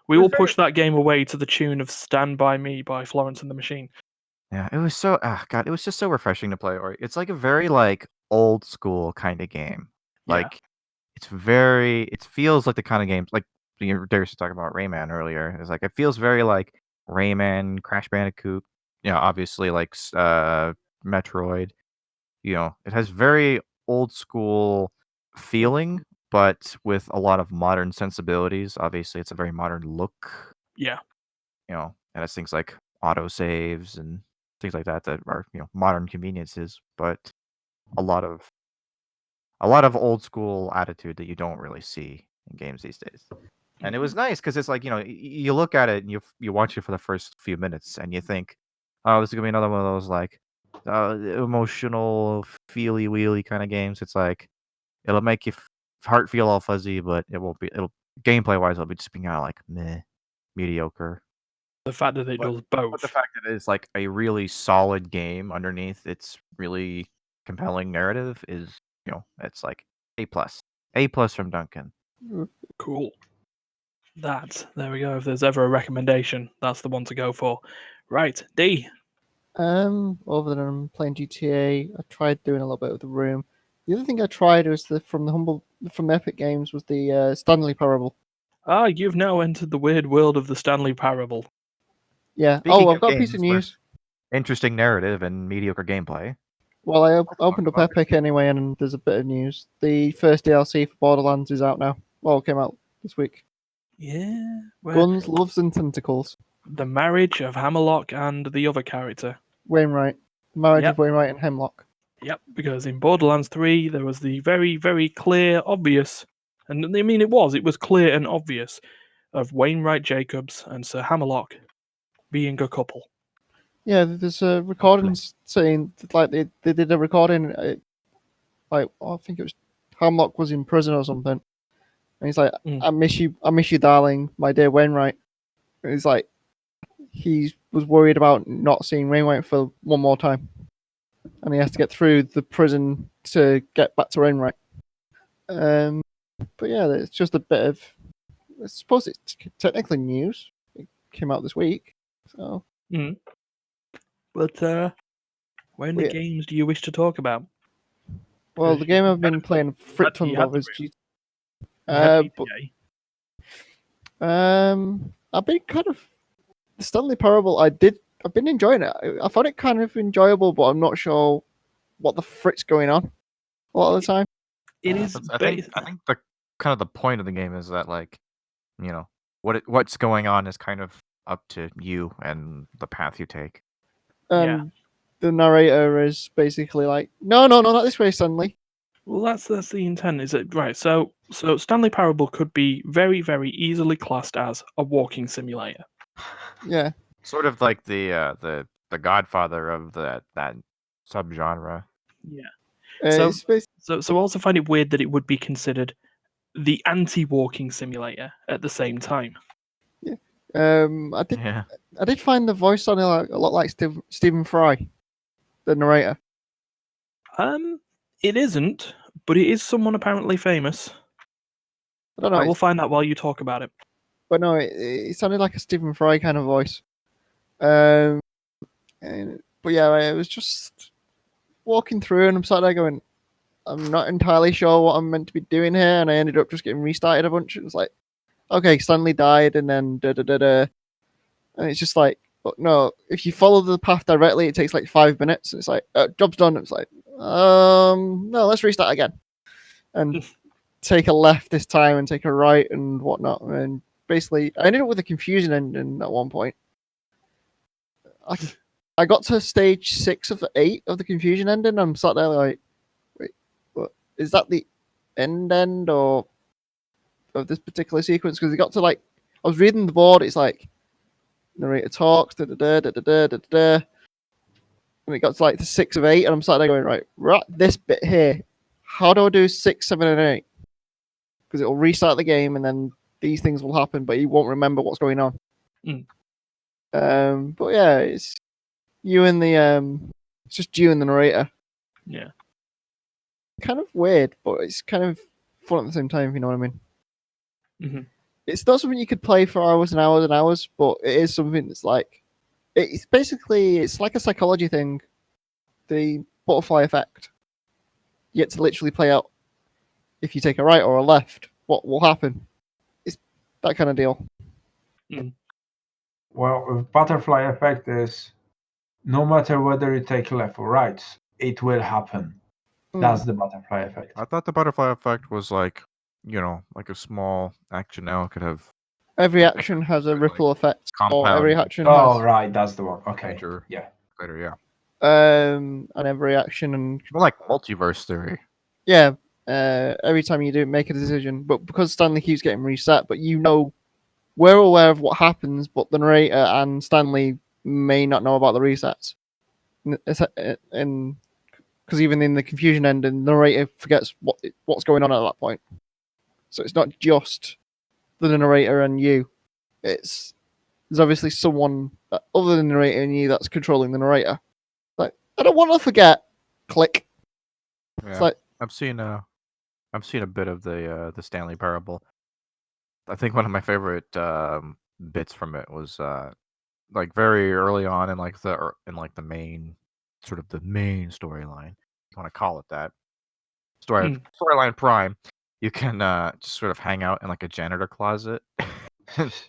C: we will push that game away to the tune of "Stand by Me" by Florence and the Machine.
D: Yeah, it was so God, it was just so refreshing to play Ori. It's like a very like old school kind of game. Like it feels like the kind of games like Dariusz was talking about Rayman earlier. It's like it feels very like Rayman, Crash Bandicoot. Obviously like Metroid. It has very old school feeling, but with a lot of modern sensibilities. Obviously, it's a very modern look.
C: Yeah.
D: It has things like autosaves and things like that are modern conveniences, but a lot of old school attitude that you don't really see in games these days. And it was nice because it's like, you look at it and you watch it for the first few minutes and you think, oh, this is gonna be another one of those like emotional feely wheely kind of games. It's like it'll make your heart feel all fuzzy, but it won't be. It'll gameplay wise, it'll be just being kind of like meh, mediocre.
C: The fact that it does both.
D: But the fact that it's like a really solid game underneath its really compelling narrative is, it's like A+ from Duncan.
C: Cool. There we go. If there's ever a recommendation, that's the one to go for. Right, D.
E: Other than playing GTA, I tried doing a little bit of The Room. The other thing I tried was from Epic Games was the Stanley Parable.
C: Ah, you've now entered the weird world of the Stanley Parable.
E: Yeah.
D: Speaking
E: I've got a piece of
D: games with
E: news.
D: Interesting narrative and mediocre gameplay.
E: Well, I opened up Epic anyway, and there's a bit of news. The first DLC for Borderlands is out now. Well, it came out this week.
C: Yeah.
E: Guns, Loves, and Tentacles.
C: The marriage of Hammerlock and the other character.
E: Wainwright. The marriage
C: Yep.
E: of Wainwright and Hemlock.
C: Yep, because in Borderlands 3, there was the very, very clear, obvious, and I mean it was clear and obvious, of Wainwright Jacobs and Sir Hammerlock being a couple.
E: Yeah, there's a recording saying that, like they did a recording, I think it was Hemlock was in prison or something, and he's like, I miss you, darling, my dear Wainwright. And he's like, he was worried about not seeing Wainwright for one more time, and he has to get through the prison to get back to Wainwright. But yeah, it's just a bit of, I suppose it's technically news. It came out this week, so.
C: But when the games do you wish to talk about?
E: Well, the game I've been playing frick ton of is
C: GTA.
E: I've been kind of the Stanley Parable. I've been enjoying it. I found it kind of enjoyable, but I'm not sure what the frick's going on a lot of the time.
C: It is.
D: I think the kind of the point of the game is that, like, what's going on is kind of up to you and the path you take.
E: The narrator is basically like, no, not this way, Stanley.
C: Well, that's the intent, is it? Right. So Stanley Parable could be very, very easily classed as a walking simulator.
E: Yeah.
D: Sort of like the Godfather of that subgenre.
C: Yeah. So I also find it weird that it would be considered the anti-walking simulator at the same time.
E: Yeah. I did find the voice on it a lot like Stephen Fry, the narrator.
C: It isn't, but it is someone apparently famous.
E: I don't know.
C: I will find out while you talk about it.
E: But no, it sounded like a Stephen Fry kind of voice. But yeah, I was just walking through, and I'm sat there going, I'm not entirely sure what I'm meant to be doing here, and I ended up just getting restarted a bunch. It was like, okay, Stanley died, and then and it's just like, no, if you follow the path directly, it takes like 5 minutes. It's like, job's done. It's like, no, let's restart again, and take a left this time and take a right and whatnot. And basically, I ended up with a confusion ending at one point. I got to stage 6 of 8 of the confusion ending. And I'm sat there like, wait, what is that? The end or of this particular sequence? Because it got to like, I was reading the board. It's like narrator talks, and it got to like the 6 of 8, and I'm sat there going, right, this bit here. How do I do 6, 7, and 8? Because it'll restart the game, and then these things will happen, but you won't remember what's going on. But yeah, it's you and it's just you and the narrator.
C: Yeah.
E: Kind of weird, but it's kind of fun at the same time, if you know what I mean.
C: Mm-hmm.
E: It's not something you could play for hours and hours and hours, but it is something that's like, it's like a psychology thing. The butterfly effect. You get to literally play out if you take a right or a left, what will happen. It's that kind of deal.
A: Well, the butterfly effect is no matter whether you take left or right, it will happen. That's the butterfly effect.
D: I thought the butterfly effect was like, like a small action now could have.
E: Every action has a ripple effect. Or every action
A: has... right, that's the one. Okay.
D: Major,
A: yeah.
D: Later, yeah.
E: And every action and
D: more like multiverse theory.
E: Yeah, every time you do make a decision. But because Stanley keeps getting reset, but we're aware of what happens, but the narrator and Stanley may not know about the resets. And because even in the confusion ending, the narrator forgets what's going on at that point. So it's not just the narrator and you. There's obviously someone other than the narrator and you that's controlling the narrator. Like, I don't want to forget. Click.
D: Yeah.
E: It's like,
D: I've seen a bit of the Stanley Parable. I think one of my favorite bits from it was like very early on in the main storyline. If you want to call it that. Storyline prime. You can just sort of hang out in like a janitor closet.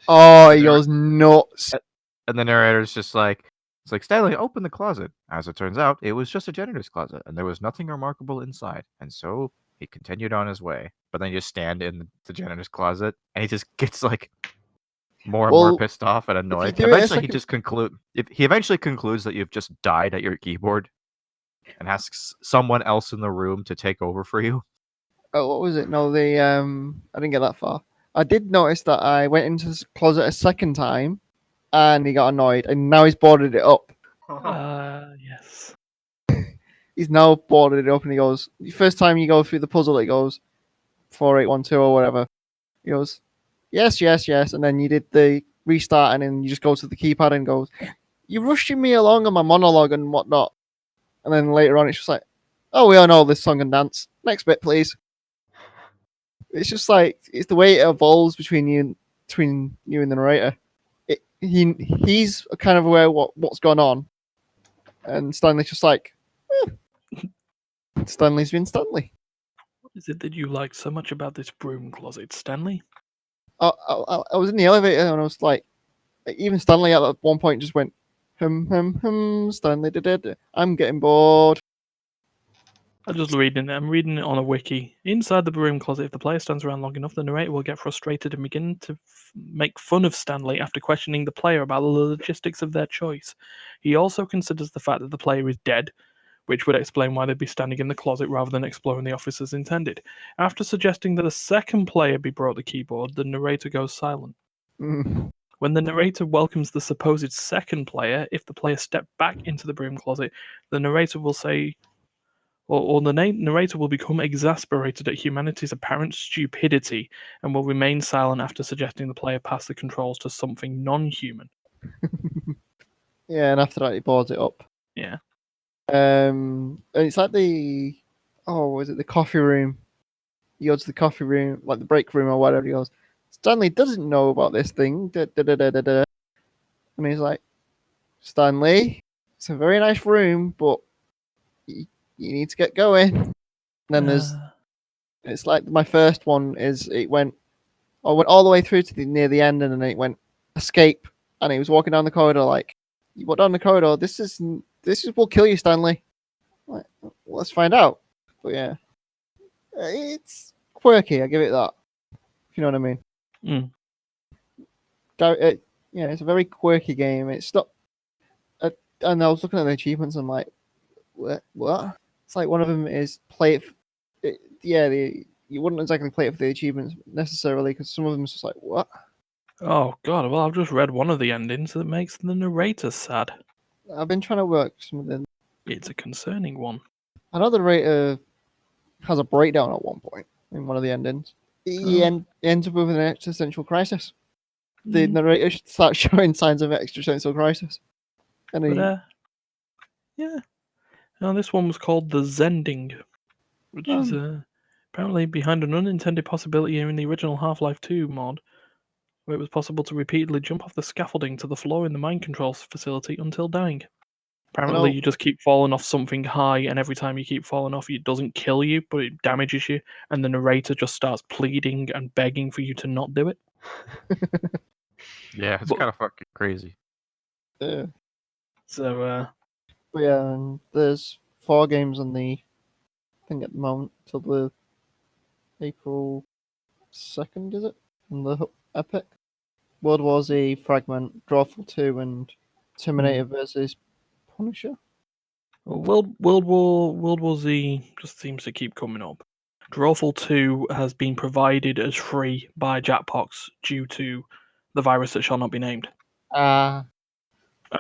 E: oh, he goes nuts.
D: And the narrator's just like, it's like, Stanley, open the closet. As it turns out, it was just a janitor's closet, and there was nothing remarkable inside. And so he continued on his way. But then you just stand in the janitor's closet, and he just gets like more and more pissed off and annoyed. Eventually, he eventually concludes that you've just died at your keyboard, and asks someone else in the room to take over for you.
E: Oh, what was it? No, I didn't get that far. I did notice that I went into the closet a second time, and he got annoyed, and now he's boarded it up.
C: Yes.
E: He's now boarded it up, and he goes, the first time you go through the puzzle, it goes 4812 or whatever. He goes, yes, and then you did the restart, and then you just go to the keypad and goes, you're rushing me along on my monologue and whatnot. And then later on, it's just like, oh, we all know this song and dance. Next bit, please. It's just like, it's the way it evolves between you and the narrator. He's kind of aware what's gone on, and Stanley's just like, Stanley's been Stanley.
C: What is it that you like so much about this broom closet, Stanley?
E: I was in the elevator and I was like, even Stanley at one point just went, Stanley did. I'm getting bored.
C: I'm reading it on a wiki. Inside the broom closet, if the player stands around long enough, the narrator will get frustrated and begin to make fun of Stanley after questioning the player about the logistics of their choice. He also considers the fact that the player is dead, which would explain why they'd be standing in the closet rather than exploring the office as intended. After suggesting that a second player be brought to the keyboard, the narrator goes silent. When the narrator welcomes the supposed second player, if the player stepped back into the broom closet, the narrator will say, or the narrator will become exasperated at humanity's apparent stupidity and will remain silent after suggesting the player pass the controls to something non-human.
E: Yeah, and after that he boards it up.
C: Yeah.
E: And it's like the coffee room? He goes to the coffee room, like the break room or whatever. He goes, Stanley doesn't know about this thing. And he's like, Stanley, it's a very nice room, but you need to get going. And then it's like my first one is I went all the way through to near the end, and then it went escape, and he was walking down the corridor like, you walk down the corridor. This will kill you, Stanley. Like, let's find out. But yeah, it's quirky. I give it that. If you know what I mean. Yeah, it's a very quirky game. It's not. And I was looking at the achievements. I'm like, what? It's like one of them is play it. You wouldn't exactly play it for the achievements necessarily, because some of them is just like, what?
C: Oh god! Well, I've just read one of the endings that makes the narrator sad.
E: I've been trying to work some of them.
C: It's a concerning one.
E: I know the narrator has a breakdown at one point in one of the endings. He ends up with an existential crisis. The narrator starts showing signs of existential crisis. And
C: yeah. Now this one was called the Zending, which is apparently behind an unintended possibility in the original Half-Life 2 mod, where it was possible to repeatedly jump off the scaffolding to the floor in the mind control facility until dying. Apparently, you just keep falling off something high, and every time you keep falling off, it doesn't kill you, but it damages you, and the narrator just starts pleading and begging for you to not do it.
D: Yeah, it's kind of fucking crazy.
E: Yeah.
C: So,
E: but yeah, and there's 4 games on the thing at the moment till the April 2nd, is it? On the Epic. World War Z, Fragment, Drawful 2, and Terminator versus Punisher.
C: World War Z just seems to keep coming up. Drawful 2 has been provided as free by Jackbox due to the virus that shall not be named.
E: I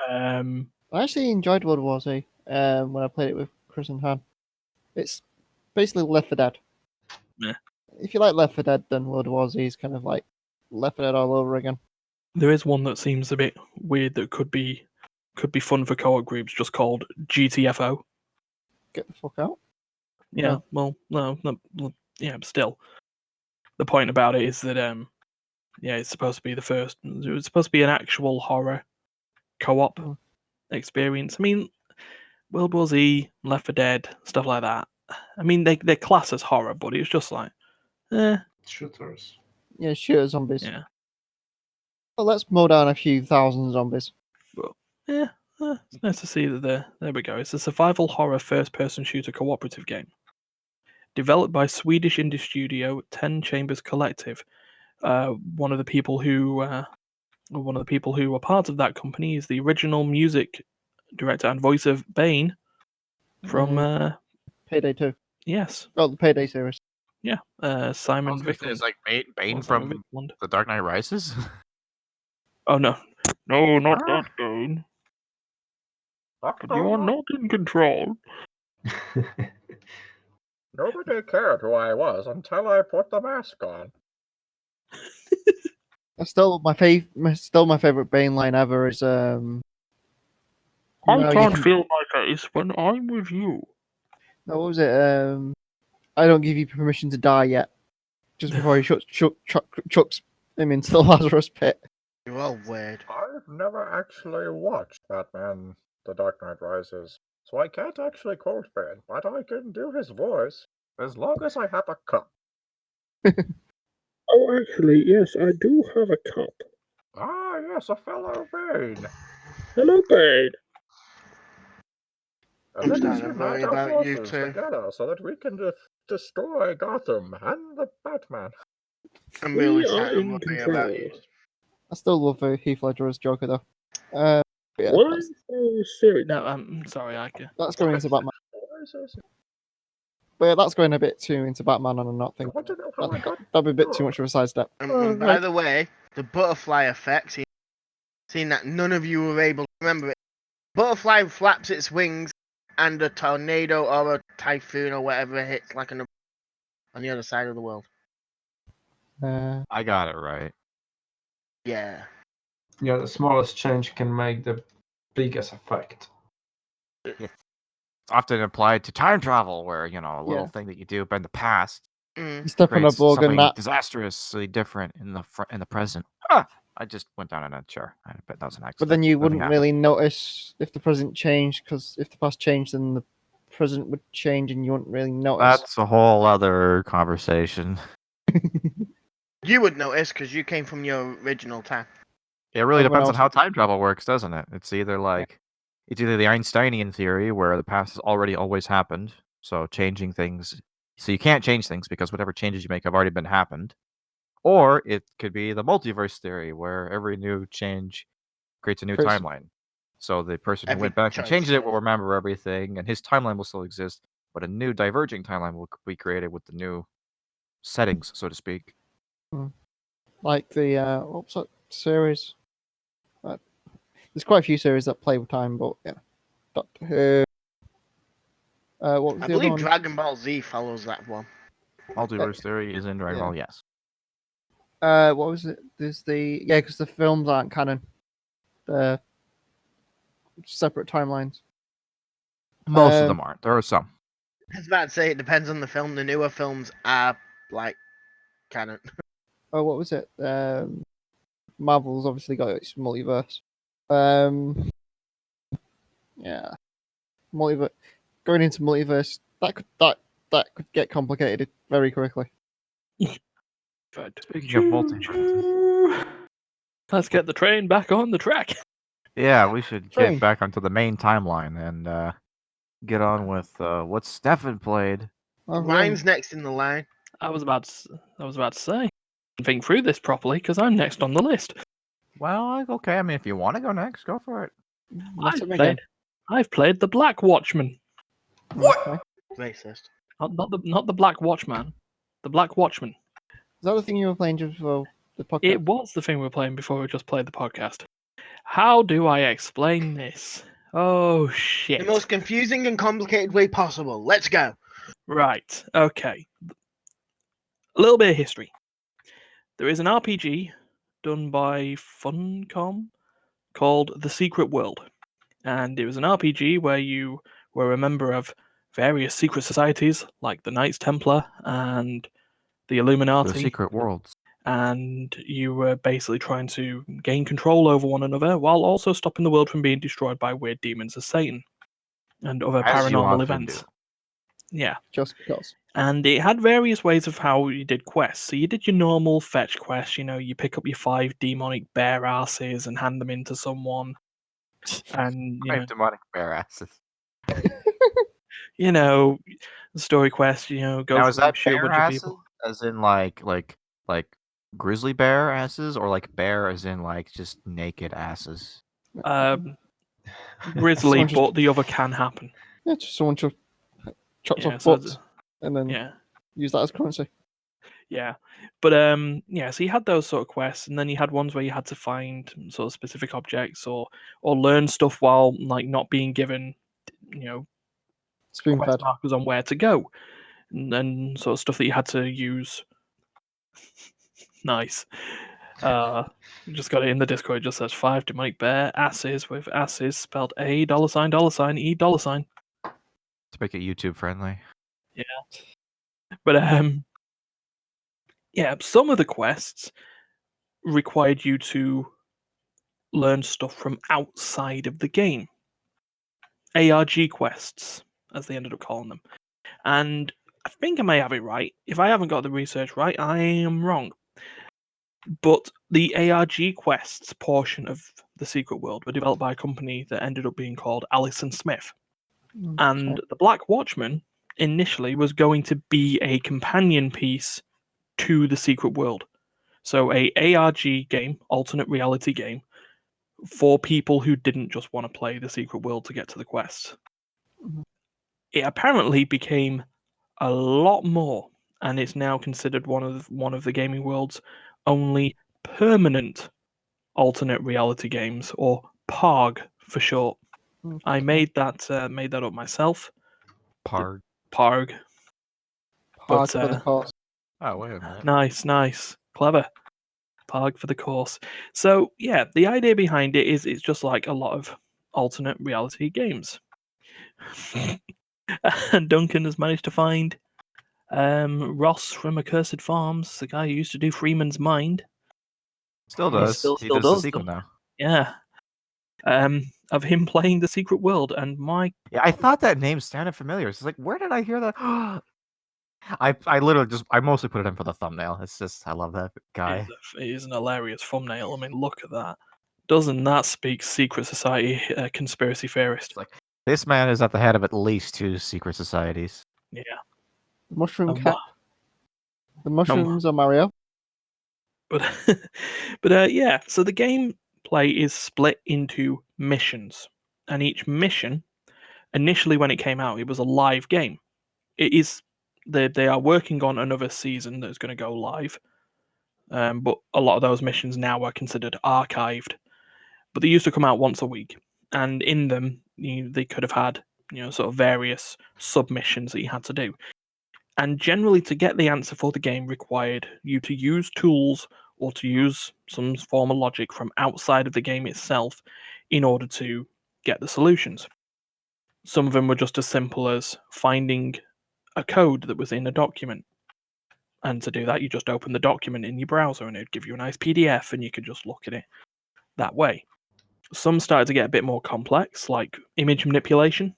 C: Um,
E: actually enjoyed World War Z when I played it with Chris and Han. It's basically Left 4 Dead.
C: Yeah.
E: If you like Left 4 Dead, then World War Z is kind of like Left 4 Dead all over again.
C: there is one that seems a bit weird that could be fun for co-op groups, just called GTFO.
E: Get the fuck out.
C: Yeah,
E: No.
C: well, no, yeah, but still. The point about it is that it's supposed to be the first. It was supposed to be an actual horror co-op experience. I mean, World War Z, Left 4 Dead, stuff like that. I mean, they're classed as horror, but it's just like,
A: Shooters.
E: Yeah, shooter zombies.
C: yeah.
E: Well, let's mow down a few thousand zombies.
C: But it's nice to see that there we go. It's a survival horror first-person shooter cooperative game. Developed by Swedish indie studio 10 Chambers Collective. One of the people who were part of that company is the original music director and voice of Bane from
E: Payday 2.
C: yes.
E: Oh, the Payday series.
C: Yeah. Simon Vickland.
D: It's like Bane
C: Simon
D: from
C: Vickland.
D: The Dark Knight Rises.
C: Oh no. No, not that Bane. But you are not in control.
D: Nobody cared who I was until I put the mask on.
E: That's still my favorite Bane line ever is
C: I
E: No,
C: can't
E: you-
C: feel my face when I'm with you.
E: no, what was it? I don't give you permission to die yet. Just before he chucks him into the Lazarus pit.
B: You're all weird.
D: I've never actually watched Batman The Dark Knight Rises, so I can't actually quote Bane, but I can do his voice as long as I have a cup.
C: Oh, actually, yes, I do have a cup.
D: Ah, yes, a fellow Bane.
C: Hello, Bane.
B: I'm starting to worry about you two.
D: together so that we can destroy Gotham and the Batman.
B: I'm really
C: We are
B: starting
C: in
B: to worry about you.
C: control.
E: I still love Heath Ledger as Joker though. Yeah,
C: Why so serious? No, I'm sorry, Ike.
E: that's going into Batman. But yeah, that's going a bit too into Batman, and I'm not thinking that'd be a bit too much of a sidestep.
B: And by the way, the butterfly effect, seeing that none of you were able to remember it. Butterfly flaps its wings and a tornado or a typhoon or whatever hits like on the other side of the world.
D: I got it right.
B: Yeah.
A: Yeah, the smallest change can make the biggest effect.
D: It's often applied to time travel, where a little
E: Yeah.
D: thing that you do in the past
E: Step on a
D: creates
E: bug and
D: something
E: that.
D: disastrously different in the present. Ah, I just went down a chair. I bet that was an accident.
E: But then you
D: Nothing
E: wouldn't
D: happened.
E: really notice if the present changed, because if the past changed, then the present would change, and you wouldn't really notice.
D: That's a whole other conversation.
B: You would notice because you came from your original time.
D: It really
E: Everyone
D: depends on
E: else
D: how
E: would.
D: time travel works, doesn't it? It's either the Einsteinian theory where the past has already always happened, so changing things, so you can't change things because whatever changes you make have already been happened, or it could be the multiverse theory where every new change creates a new
E: Creates-
D: timeline. So the person who
B: Every
D: went back and
B: choice,
D: changed it will
B: yeah.
D: remember everything, and his timeline will still exist, but a new diverging timeline will be created with the new settings, so to speak.
E: Like the what was that series? There's quite a few series that play with time, but yeah. Doctor Who. What was
B: I
E: the other
B: believe
E: one?
B: Dragon Ball Z follows that one.
D: Multiverse theory is in Dragon
E: yeah.
D: Ball, yes.
E: What was it? There's because the films aren't canon. They're separate timelines.
D: Most of them aren't. There are some.
B: I was about to say it depends on the film. The newer films are like canon.
E: Oh, what was it? Marvel's obviously got its multiverse. Yeah, multiverse. Going into multiverse, that could get complicated very quickly.
D: Speaking of multiverse.
C: Let's get the train back on the track.
D: Yeah, we should
E: Train.
D: get back onto the main timeline and get on with what Stefan played.
E: Oh,
B: Ryan's next in the line.
C: I was about to say, think through this properly because I'm next on the list.
D: Well, okay. I mean, if you want to go next, go for it.
E: Let him again.
C: I've played the Black Watchman.
E: Okay.
B: Racist.
C: Not the Black Watchman. The Black Watchman.
E: Is that the thing you were playing just before the podcast?
C: It was the thing we were playing before we just played the podcast. How do I explain this? Oh, shit.
B: The most confusing and complicated way possible. Let's go.
C: Right, okay. A little bit of history. There is an RPG done by Funcom called The Secret World. And it was an RPG where you were a member of various secret societies, like the Knights Templar and the Illuminati.
D: The secret worlds.
C: And you were basically trying to gain control over one another while also stopping the world from being destroyed by weird demons of Satan and other
D: As you
C: paranormal
D: often
C: events.
D: do.
C: Yeah.
E: Just because.
C: And it had various ways of how you did quests. So you did your normal fetch quests, you pick up your 5 demonic bear asses and hand them into someone. And,
D: 5 demonic bear asses.
C: story quest, go
D: Now, is that
C: shoot a
D: bear
C: bunch of
D: asses?
C: people.
D: As in like grizzly bear asses, or like bear as in like just naked asses?
C: Grizzly,
E: Someone just-
C: but the other can happen.
E: Yeah, just someone chops
C: Yeah,
E: off
C: so
E: butts and then
C: Yeah.
E: use that as currency.
C: Yeah, but so you had those sort of quests, and then you had ones where you had to find sort of specific objects or learn stuff while like not being given,
E: Spoon
C: quest
E: fed.
C: markers on where to go, and sort of stuff that you had to use. Nice. Just got it in the Discord. It just says 5 demonic bear asses with asses spelled $A $E $.
D: To make it YouTube friendly.
C: But some of the quests required you to learn stuff from outside of the game. ARG quests, as they ended up calling them. And I think I may have it right. If I haven't got the research right, I am wrong. But the ARG quests portion of the Secret World were developed by a company that ended up being called Allison Smith. And the Black Watchman initially was going to be a companion piece to the Secret World. So a ARG game, alternate reality game, for people who didn't just want to play the Secret World to get to the quests.
E: Mhm.
C: It apparently became a lot more, and it's now considered one of the gaming world's only permanent alternate reality games, or PARG for short. I made that up myself.
D: Parg.
C: PARG.
E: Hard for the course.
D: Oh, wait a minute.
C: Nice, clever. PARG for the course. So yeah, the idea behind it is it's just like a lot of alternate reality games. And Duncan has managed to find Ross from Accursed Farms, the guy who used to do Freeman's Mind.
D: Still
C: He
D: does.
C: still
D: He does the
C: does
D: sequel
C: them.
D: now.
C: Yeah. Of him playing the Secret World, and my
D: Yeah, I thought that name sounded familiar. It's like, where did I hear that? I literally I mostly put it in for the thumbnail. It's just, I love that guy.
C: it is an hilarious thumbnail. I mean, look at that. Doesn't that speak secret society conspiracy theorist?
D: It's like, this man is at the head of at least 2 secret societies.
C: Yeah.
E: Mushroom
C: Um,
E: cat. The mushrooms are Mario.
C: But yeah, so the gameplay is split into missions, and each mission, initially when it came out, it was a live game. It is they are working on another season that's going to go live, but a lot of those missions now are considered archived. But they used to come out once a week, and in them they could have had sort of various submissions that you had to do. And generally, to get the answer for the game required you to use tools or to use some form of logic from outside of the game itself in order to get the solutions. Some of them were just as simple as finding a code that was in a document. And to do that, you just open the document in your browser and it'd give you a nice PDF and you could just look at it that way. Some started to get a bit more complex, like image manipulation.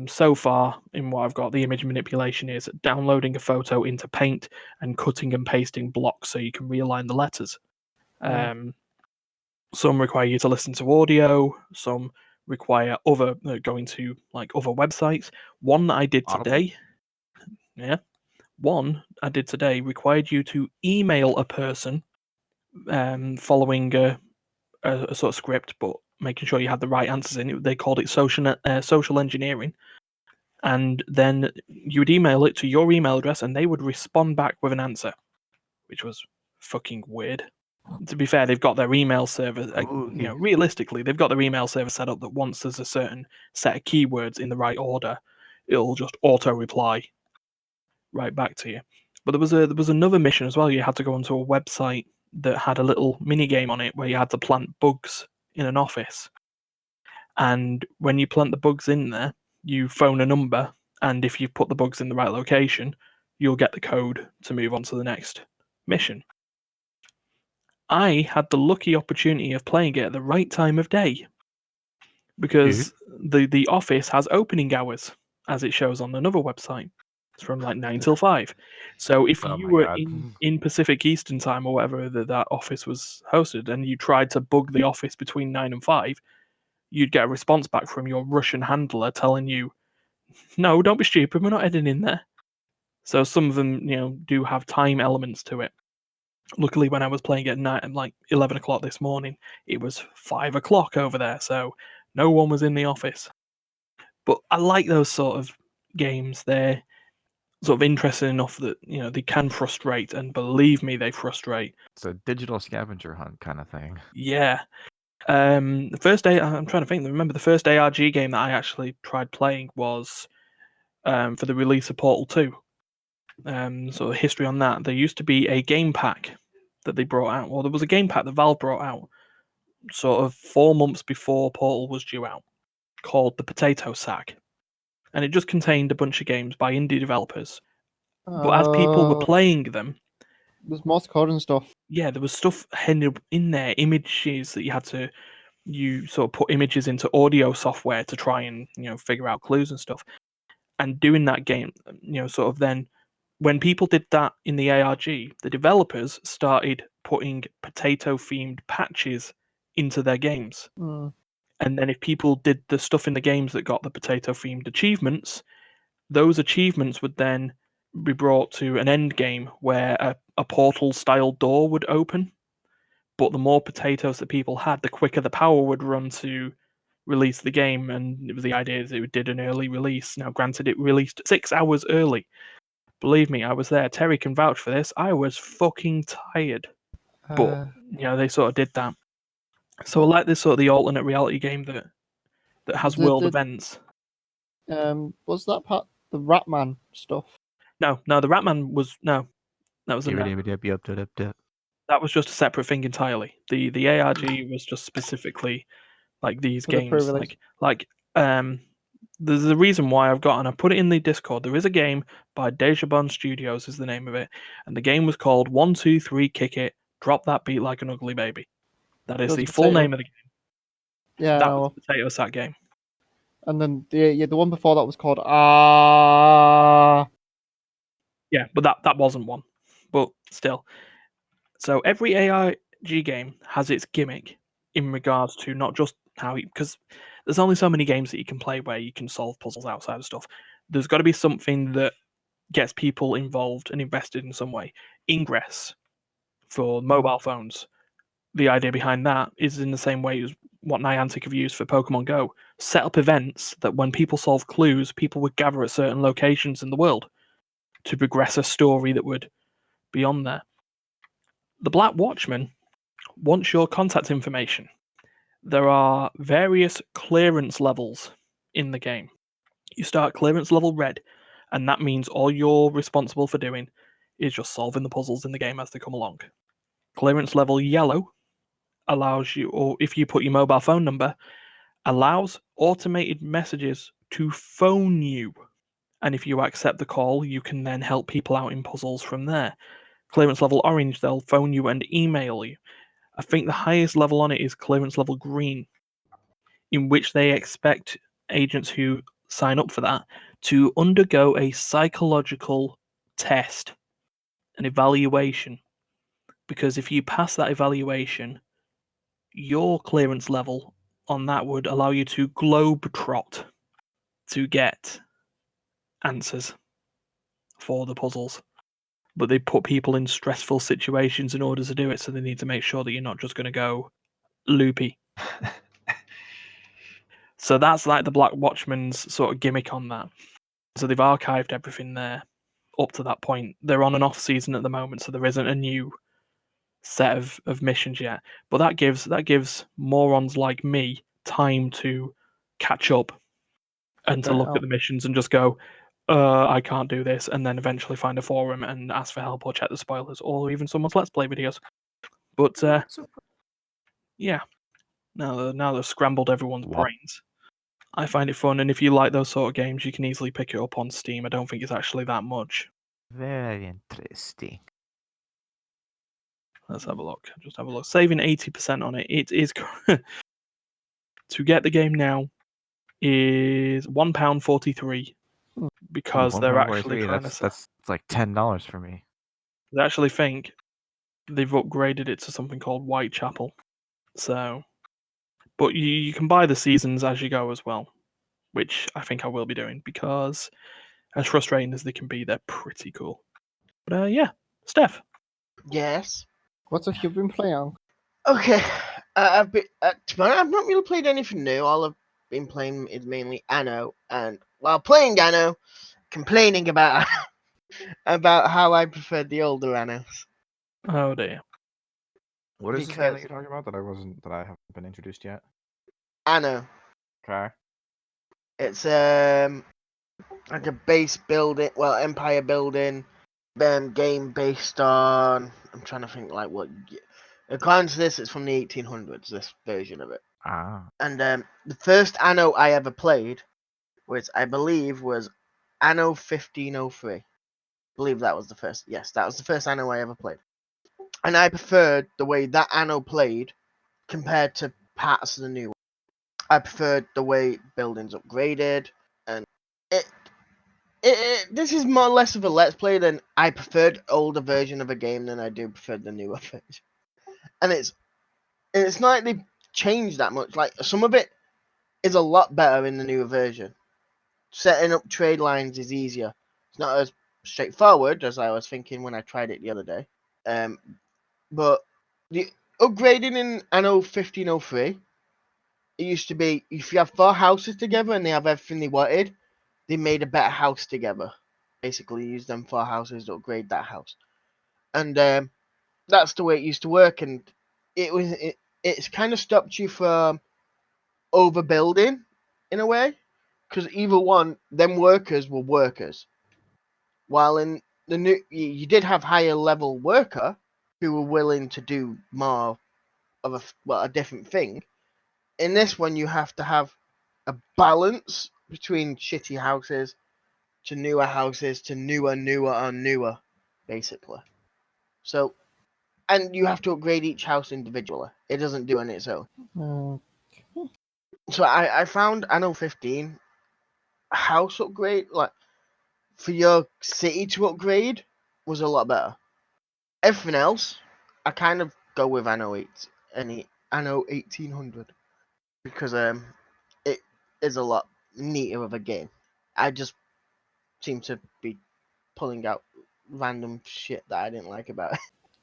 C: So far, in what I've got, the image manipulation is downloading a photo into Paint and cutting and pasting blocks so you can realign the letters. Some require you to listen to audio. Some require going to like other websites. One that I did today, one I did today required you to email a person, following a sort of script, but making sure you had the right answers in it. They called it social engineering. and then you would email it to your email address, and they would respond back with an answer, which was fucking weird. To be fair, they've got their email server. Realistically, they've got their email server set up that once there's a certain set of keywords in the right order, it'll just auto reply right back to you. But there was another mission as well. You had to go onto a website that had a little mini game on it where you had to plant bugs in an office. And when you plant the bugs in there, you phone a number, and if you put the bugs in the right location, you'll get the code to move on to the next mission. I had the lucky opportunity of playing it at the right time of day because the office has opening hours, as it shows on another website. It's from like 9 till 5. So if you were in Pacific Eastern Time or whatever that office was hosted, and you tried to bug the office between 9 and 5, you'd get a response back from your Russian handler telling you, no, don't be stupid, we're not heading in there. So some of them, do have time elements to it. Luckily, when I was playing at night at like 11 o'clock this morning, it was 5 o'clock over there, so no one was in the office. But I like those sort of games. They're sort of interesting enough that, they can frustrate, and believe me, they frustrate.
D: It's a digital scavenger hunt kind of thing.
C: Yeah. The first day, I'm trying to think, remember the first ARG game that I actually tried playing was for the release of Portal 2. Sort of history on that. There used to be a game pack that they brought out. Well, there was a game pack that Valve brought out sort of 4 months before Portal was due out, called the Potato Sack. And it just contained a bunch of games by indie developers. But as people were playing them,
E: there's Morse code and stuff.
C: Yeah, there was stuff in there, images that you sort of put images into audio software to try and, figure out clues and stuff. And doing that game, sort of then, when people did that in the ARG, the developers started putting potato-themed patches into their games.
E: Mm.
C: And then if people did the stuff in the games that got the potato-themed achievements, those achievements would then be brought to an end game where a portal-style door would open. But the more potatoes that people had, the quicker the power would run to release the game. And it was the idea that it did an early release. Now, granted, it released 6 hours early. Believe me, I was there. Terry can vouch for this. I was fucking tired. But, they sort of did that. So I like this sort of the alternate reality game that has world events.
E: Was that part the Ratman stuff?
C: No, the Ratman was that was that was just a separate thing entirely. The ARG was just specifically like these games, there's a reason why I've got, and I put it in the Discord. There is a game by Dejabon Studios, is the name of it, and the game was called 1, 2, 3, Kick It, Drop That Beat Like an Ugly Baby. That is the full name of the game.
E: Yeah,
C: that was the Potato Sack game.
E: And then the one before that was called
C: Yeah, but that wasn't one. But still, so every ARG game has its gimmick in regards to not just how, because there's only so many games that you can play where you can solve puzzles outside of stuff. There's got to be something that gets people involved and invested in some way. Ingress for mobile phones. The idea behind that is in the same way as what Niantic have used for Pokemon Go. Set up events that when people solve clues, people would gather at certain locations in the world to progress a story that would be on there. The Black Watchman wants your contact information. There are various clearance levels in the game. You start clearance level red, and that means all you're responsible for doing is just solving the puzzles in the game as they come along. Clearance level yellow allows you, or if you put your mobile phone number, allows automated messages to phone you. And if you accept the call, you can then help people out in puzzles from there. Clearance level orange, they'll phone you and email you. I think the highest level on it is clearance level green, in which they expect agents who sign up for that to undergo a psychological test, an evaluation. Because if you pass that evaluation, your clearance level on that would allow you to globetrot to get answers for the puzzles. But they put people in stressful situations in order to do it, so they need to make sure that you're not just going to go loopy. So that's like the Black Watchman's sort of gimmick on that. So they've archived everything there up to that point. They're on an off season at the moment, so there isn't a new set of missions yet. But that gives morons like me time to catch up and to look at the missions and just go, I can't do this, and then eventually find a forum and ask for help or check the spoilers or even someone's Let's Play videos. But yeah, now they've scrambled everyone's brains. I find it fun, and if you like those sort of games, you can easily pick it up on Steam. I don't think it's actually that much.
D: Very interesting.
C: Let's have a look. Just have a look. Saving 80% on it. It is to get the game now is £1.43 because they're actually trying to.
D: That's like $10 for me.
C: I actually think they've upgraded it to something called Whitechapel. So, but you can buy the seasons as you go as well, which I think I will be doing because, as frustrating as they can be, they're pretty cool. But yeah, Steph.
B: Yes.
E: What have you been playing?
B: Okay, I've been. To be honest, I've not really played anything new. All I've been playing is mainly Anno, and while playing Anno, complaining about about how I preferred the older Annos.
C: Oh dear.
D: What is this game that you're talking about that I haven't been introduced yet?
B: Anno.
D: Okay.
B: It's like a base building, well, empire building, game based on. I'm trying to think like what. According to this, it's from the 1800s. This version of it.
D: Ah.
B: And the first Anno I ever played, which I believe was Anno 1503. I believe that was the first. Yes, that was the first Anno I ever played. And I preferred the way that Anno played compared to parts of the new one. I preferred the way buildings upgraded, and this is more or less of a let's play than I preferred older version of a game than I do prefer the newer version. And it's not like they've changed that much. Like some of it is a lot better in the newer version. Setting up trade lines is easier. It's not as straightforward as I was thinking when I tried it the other day. But the upgrading in Anno 1503, it used to be if you have 4 houses together and they have everything they wanted, they made a better house together. Basically, use them 4 houses to upgrade that house, and that's the way it used to work. And it's kind of stopped you from overbuilding in a way, because either one, them workers were workers, while in the new you did have higher level worker who were willing to do more of a different thing. In this one, you have to have a balance between shitty houses to newer houses to newer, basically. So, and you have to upgrade each house individually. It doesn't do on its own. So I found Anno 15 house upgrade, like for your city to upgrade, was a lot better. Everything else, I kind of go with Anno 1800 because it is a lot neater of a game. I just seem to be pulling out random shit that I didn't like about it.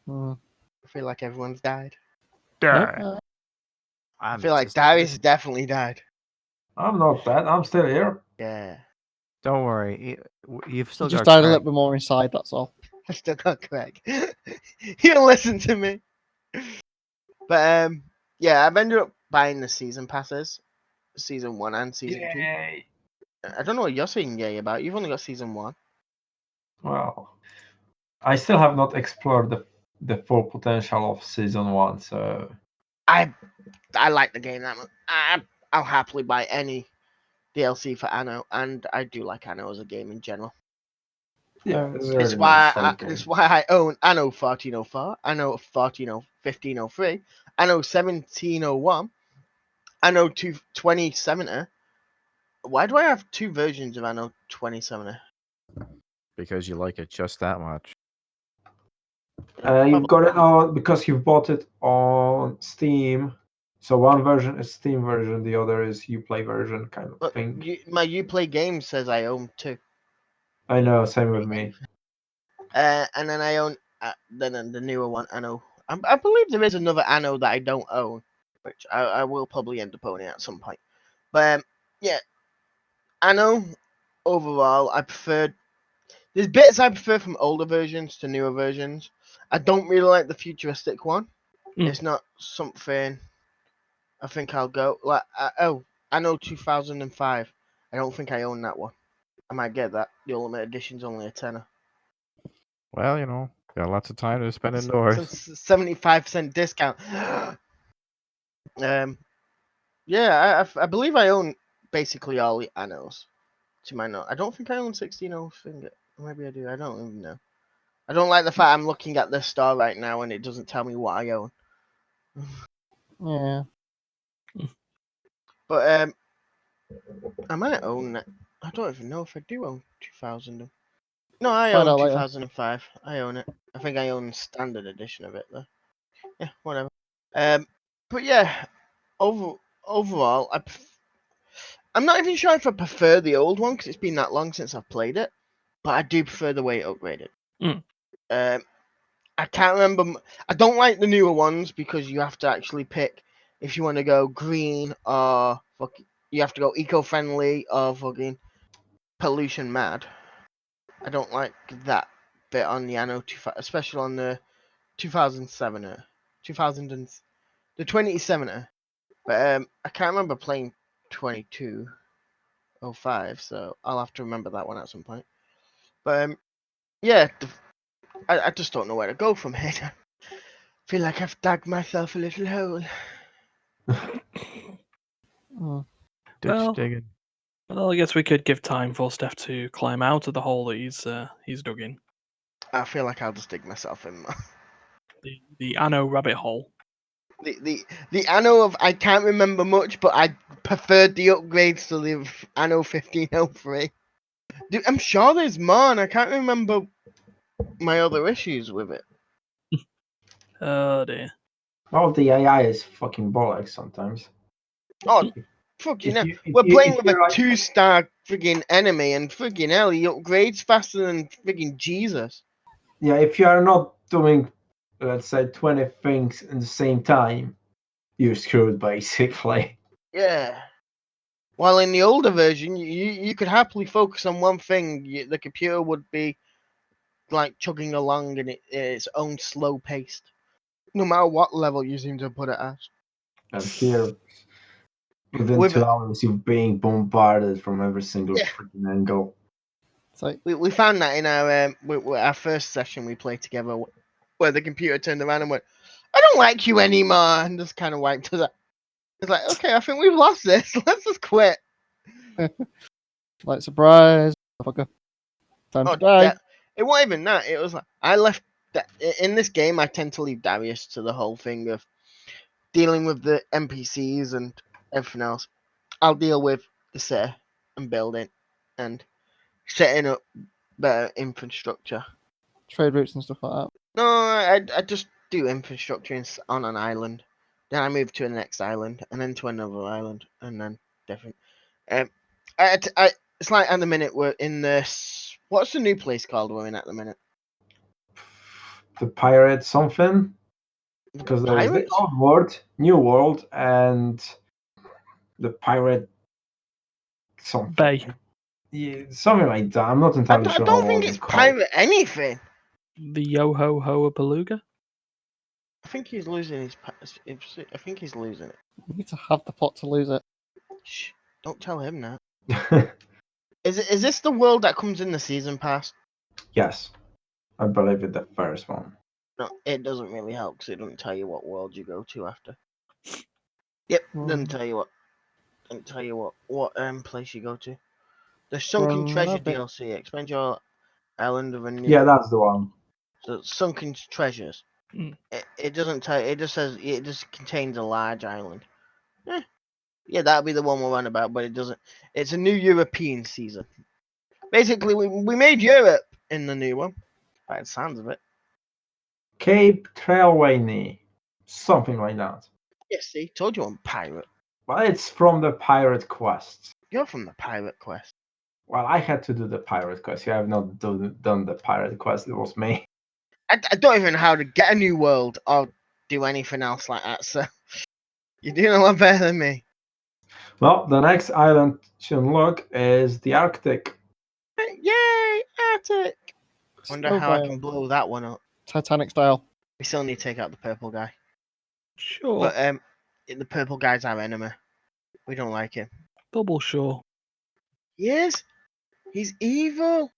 B: I feel like everyone's died. I feel like Darius definitely died.
A: I'm not dead. I'm still here.
B: Yeah.
D: Don't worry. You've still
E: just
D: got
E: died a little bit more inside, that's all.
B: I still got Craig. You don't listen to me. But yeah, I've ended up buying the season passes. Season 1 and Season 2. I don't know what you're saying yay about. You've only got Season 1.
A: Well, I still have not explored the full potential of Season 1, so...
B: I like the game that much. I'll happily buy any DLC for Anno, and I do like Anno as a game in general.
A: Yeah,
B: it's why I own Anno 1404, Anno 1503, Anno 1701, Anno 2070. Why do I have 2 versions of Anno 2070?
D: Because you like it just that much.
A: You've got it on because you've bought it on Steam. So one version is Steam version, the other is Uplay version kind of thing.
B: My Uplay game says I own 2.
A: I know, same with me.
B: And then I own then the newer one, Anno. I believe there is another Anno that I don't own, which I will probably end up owning at some point. But yeah, Anno overall, I preferred. There's bits I prefer from older versions to newer versions. I don't really like the futuristic one. It's not something I think I'll go. Like, I know 2005. I don't think I own that one. I might get that. The Ultimate Edition's only a tenner.
D: Well, got lots of time to spend indoors.
B: 75% discount. Yeah, I believe I own basically all the annos. To my note, I don't think I own 16 finger. Maybe I do. I don't even know. I don't like the fact I'm looking at this store right now and it doesn't tell me what I own.
E: Yeah.
B: But I might own it. I don't even know if I do own 2000. No, I
E: Find
B: own
E: out later.
B: 2005. I own it. I think I own the standard edition of it though. Yeah, whatever. But yeah, overall, I'm not even sure if I prefer the old one because it's been that long since I've played it. But I do prefer the way it upgraded. I can't remember. I don't like the newer ones because you have to actually pick if you want to go green or you have to go eco-friendly or fucking pollution mad. I don't like that bit on the Anno 2000, especially on the 2007, 2000 and the 27. But I can't remember playing 2205, so I'll have to remember that one at some point. But yeah, I just don't know where to go from here. Feel like I've dug myself a little hole.
D: Ditch digging.
C: Well, I guess we could give time for Steph to climb out of the hole that he's dug in.
B: I feel like I'll just dig myself in.
C: The Anno rabbit hole.
B: The Anno of I can't remember much, but I preferred the upgrades to the Anno 1503. Dude, I'm sure there's more, and I can't remember my other issues with it.
C: Oh dear.
A: Well, the AI is fucking bollocks sometimes.
B: Oh, fuck you know. We're playing with a 2-star friggin' enemy, and friggin' hell, he upgrades faster than friggin' Jesus.
A: Yeah, if you are not doing, let's say, 20 things at the same time, you're screwed, basically.
B: Yeah. While in the older version, you could happily focus on one thing. The computer would be like chugging along in its own slow pace, no matter what level you seem to put it at.
A: And here, within 2 hours, you're being bombarded from every single freaking angle.
E: So
B: we found that in our first session we played together, where the computer turned around and went, "I don't like you anymore," and just kind of wiped us out. It's like, okay, I think we've lost this. Let's just quit.
E: like, surprise, motherfucker. Time to die.
B: Yeah. It wasn't even that. It was like I left in this game. I tend to leave Dariusz to the whole thing of dealing with the NPCs and everything else. I'll deal with the city and building and setting up better infrastructure.
E: Trade routes and stuff like that.
B: No, I just do infrastructure on an island. Then I move to the next island, and then to another island, and then different. It's like at the minute we're in this. What's the new place called we're in at the minute?
A: The pirate something? Because there is the old world, new world, and the pirate something.
C: Bay.
A: Yeah, something like that. I'm not entirely sure.
B: I don't think it's pirate anything.
C: The Yo-Ho-Ho Beluga?
B: I think he's losing his. I think he's losing it.
E: You need to have the plot to lose it.
B: Shh! Don't tell him that. Is this the world that comes in the season pass?
A: Yes, I believe it's the first one.
B: No, it doesn't really help because it doesn't tell you what world you go to after. Yep, doesn't tell you what. Doesn't tell you what place you go to. The Sunken Treasure DLC. Expand your island of a new.
A: Yeah, that's the one.
B: So Sunken Treasures. It doesn't tell. It just says it just contains a large island. Yeah, that'll be the one we're on about, but it doesn't. It's a new European season. Basically, we made Europe in the new one. By the sounds of it.
A: Cape Trailway, something like that.
B: Yes, see, told you I'm pirate.
A: Well, it's from the Pirate Quest.
B: You're from the Pirate Quest.
A: Well, I had to do the Pirate Quest. You have not done the Pirate Quest. It was me.
B: I don't even know how to get a new world or do anything else like that, so you're doing a lot better than me.
A: Well, the next island to unlock is the Arctic.
B: Yay, attic! Wonder
E: So
B: how I
E: violent.
B: can blow that one up.
E: Titanic style.
B: We still need to take out the purple guy.
C: Sure.
B: But the purple guy's our enemy. We don't like him.
C: Double sure.
B: He is. He's evil.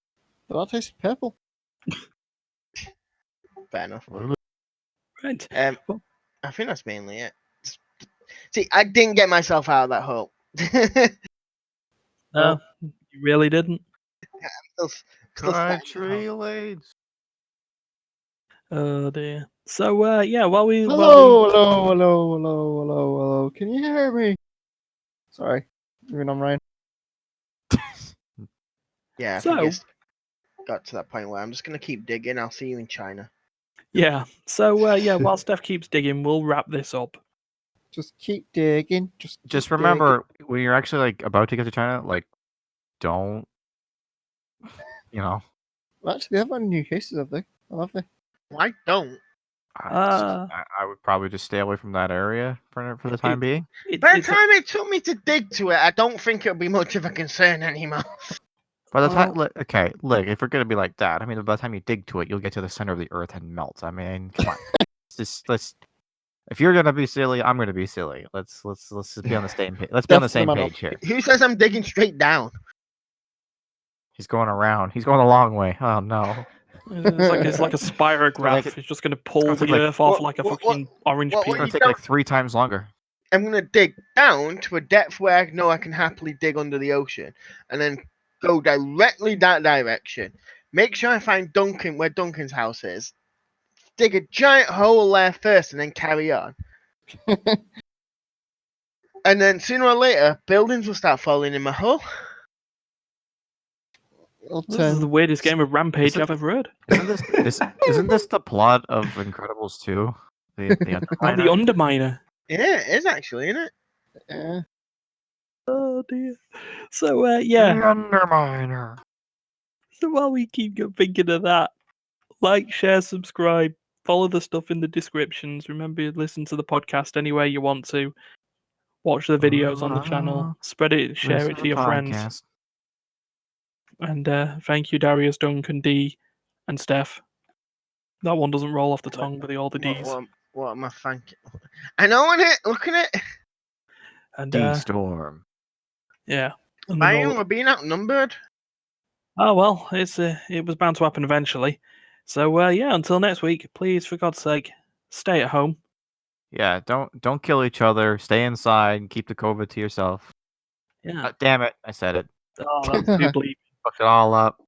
E: But that tastes purple.
B: Fair enough.
C: Right. Well,
B: I think that's mainly it. See, I didn't get myself out of that hole.
C: no, you really didn't.
B: Still stuck in the hole.
D: Country lanes.
C: Oh dear. So yeah, while we
E: Hello. Can you hear me? Sorry, even I'm Ryan.
B: Yeah, I think it's got to that point where I'm just gonna keep digging. I'll see you in China.
C: Yeah. So yeah, while Steph keeps digging, we'll wrap this up.
E: Just keep digging. Just
D: Just
E: keep
D: remember, when you're actually like about to get to China, like, don't, you know.
E: Well, actually, they haven't any new cases, have they? I love they.
B: Why don't?
D: I would probably just stay away from that area for the time being.
B: By the time it took me to dig to it, I don't think it'll be much of a concern anymore.
D: By the time, look, if we're gonna be like that, I mean, by the time you dig to it, you'll get to the center of the earth and melt. I mean, come on, let's. If you're gonna be silly, I'm gonna be silly. Let's just be on the same page. Let's be on the same page here.
B: Who says I'm digging straight down?
D: He's going around. He's going a long way. Oh no.
C: It's like a spirograph. It's just going to pull the earth off like a fucking orange peel.
D: It's going to take like 3 times longer.
B: I'm going to dig down to a depth where I know I can happily dig under the ocean, and then go directly that direction. Make sure I find Duncan where Duncan's house is. Dig a giant hole there first, and then carry on. And then sooner or later, buildings will start falling in my hole.
C: This is the weirdest game of Rampage I've ever heard.
D: Isn't this the plot of Incredibles 2? The Underminer?
C: The Underminer.
B: Yeah, it is actually, isn't it?
E: Yeah.
C: Oh dear. So yeah.
D: The Underminer.
C: So while we keep thinking of that, like, share, subscribe, follow the stuff in the descriptions. Remember, listen to the podcast anywhere you want to. Watch the videos on the channel. Spread it, share it to your friends. And thank you, Dariusz, Duncan, D, and Steph. That one doesn't roll off the tongue, but all the D's.
B: What am I thanking? I know it. Look at it.
C: And
D: D-Storm.
C: Yeah.
B: We're being outnumbered.
C: Oh well, it was bound to happen eventually. So yeah, until next week, please, for God's sake, stay at home.
D: Yeah, don't kill each other. Stay inside and keep the COVID to yourself.
C: Yeah.
D: Damn it, I said it.
C: Oh, that's too bleak.
D: Fucked it all up.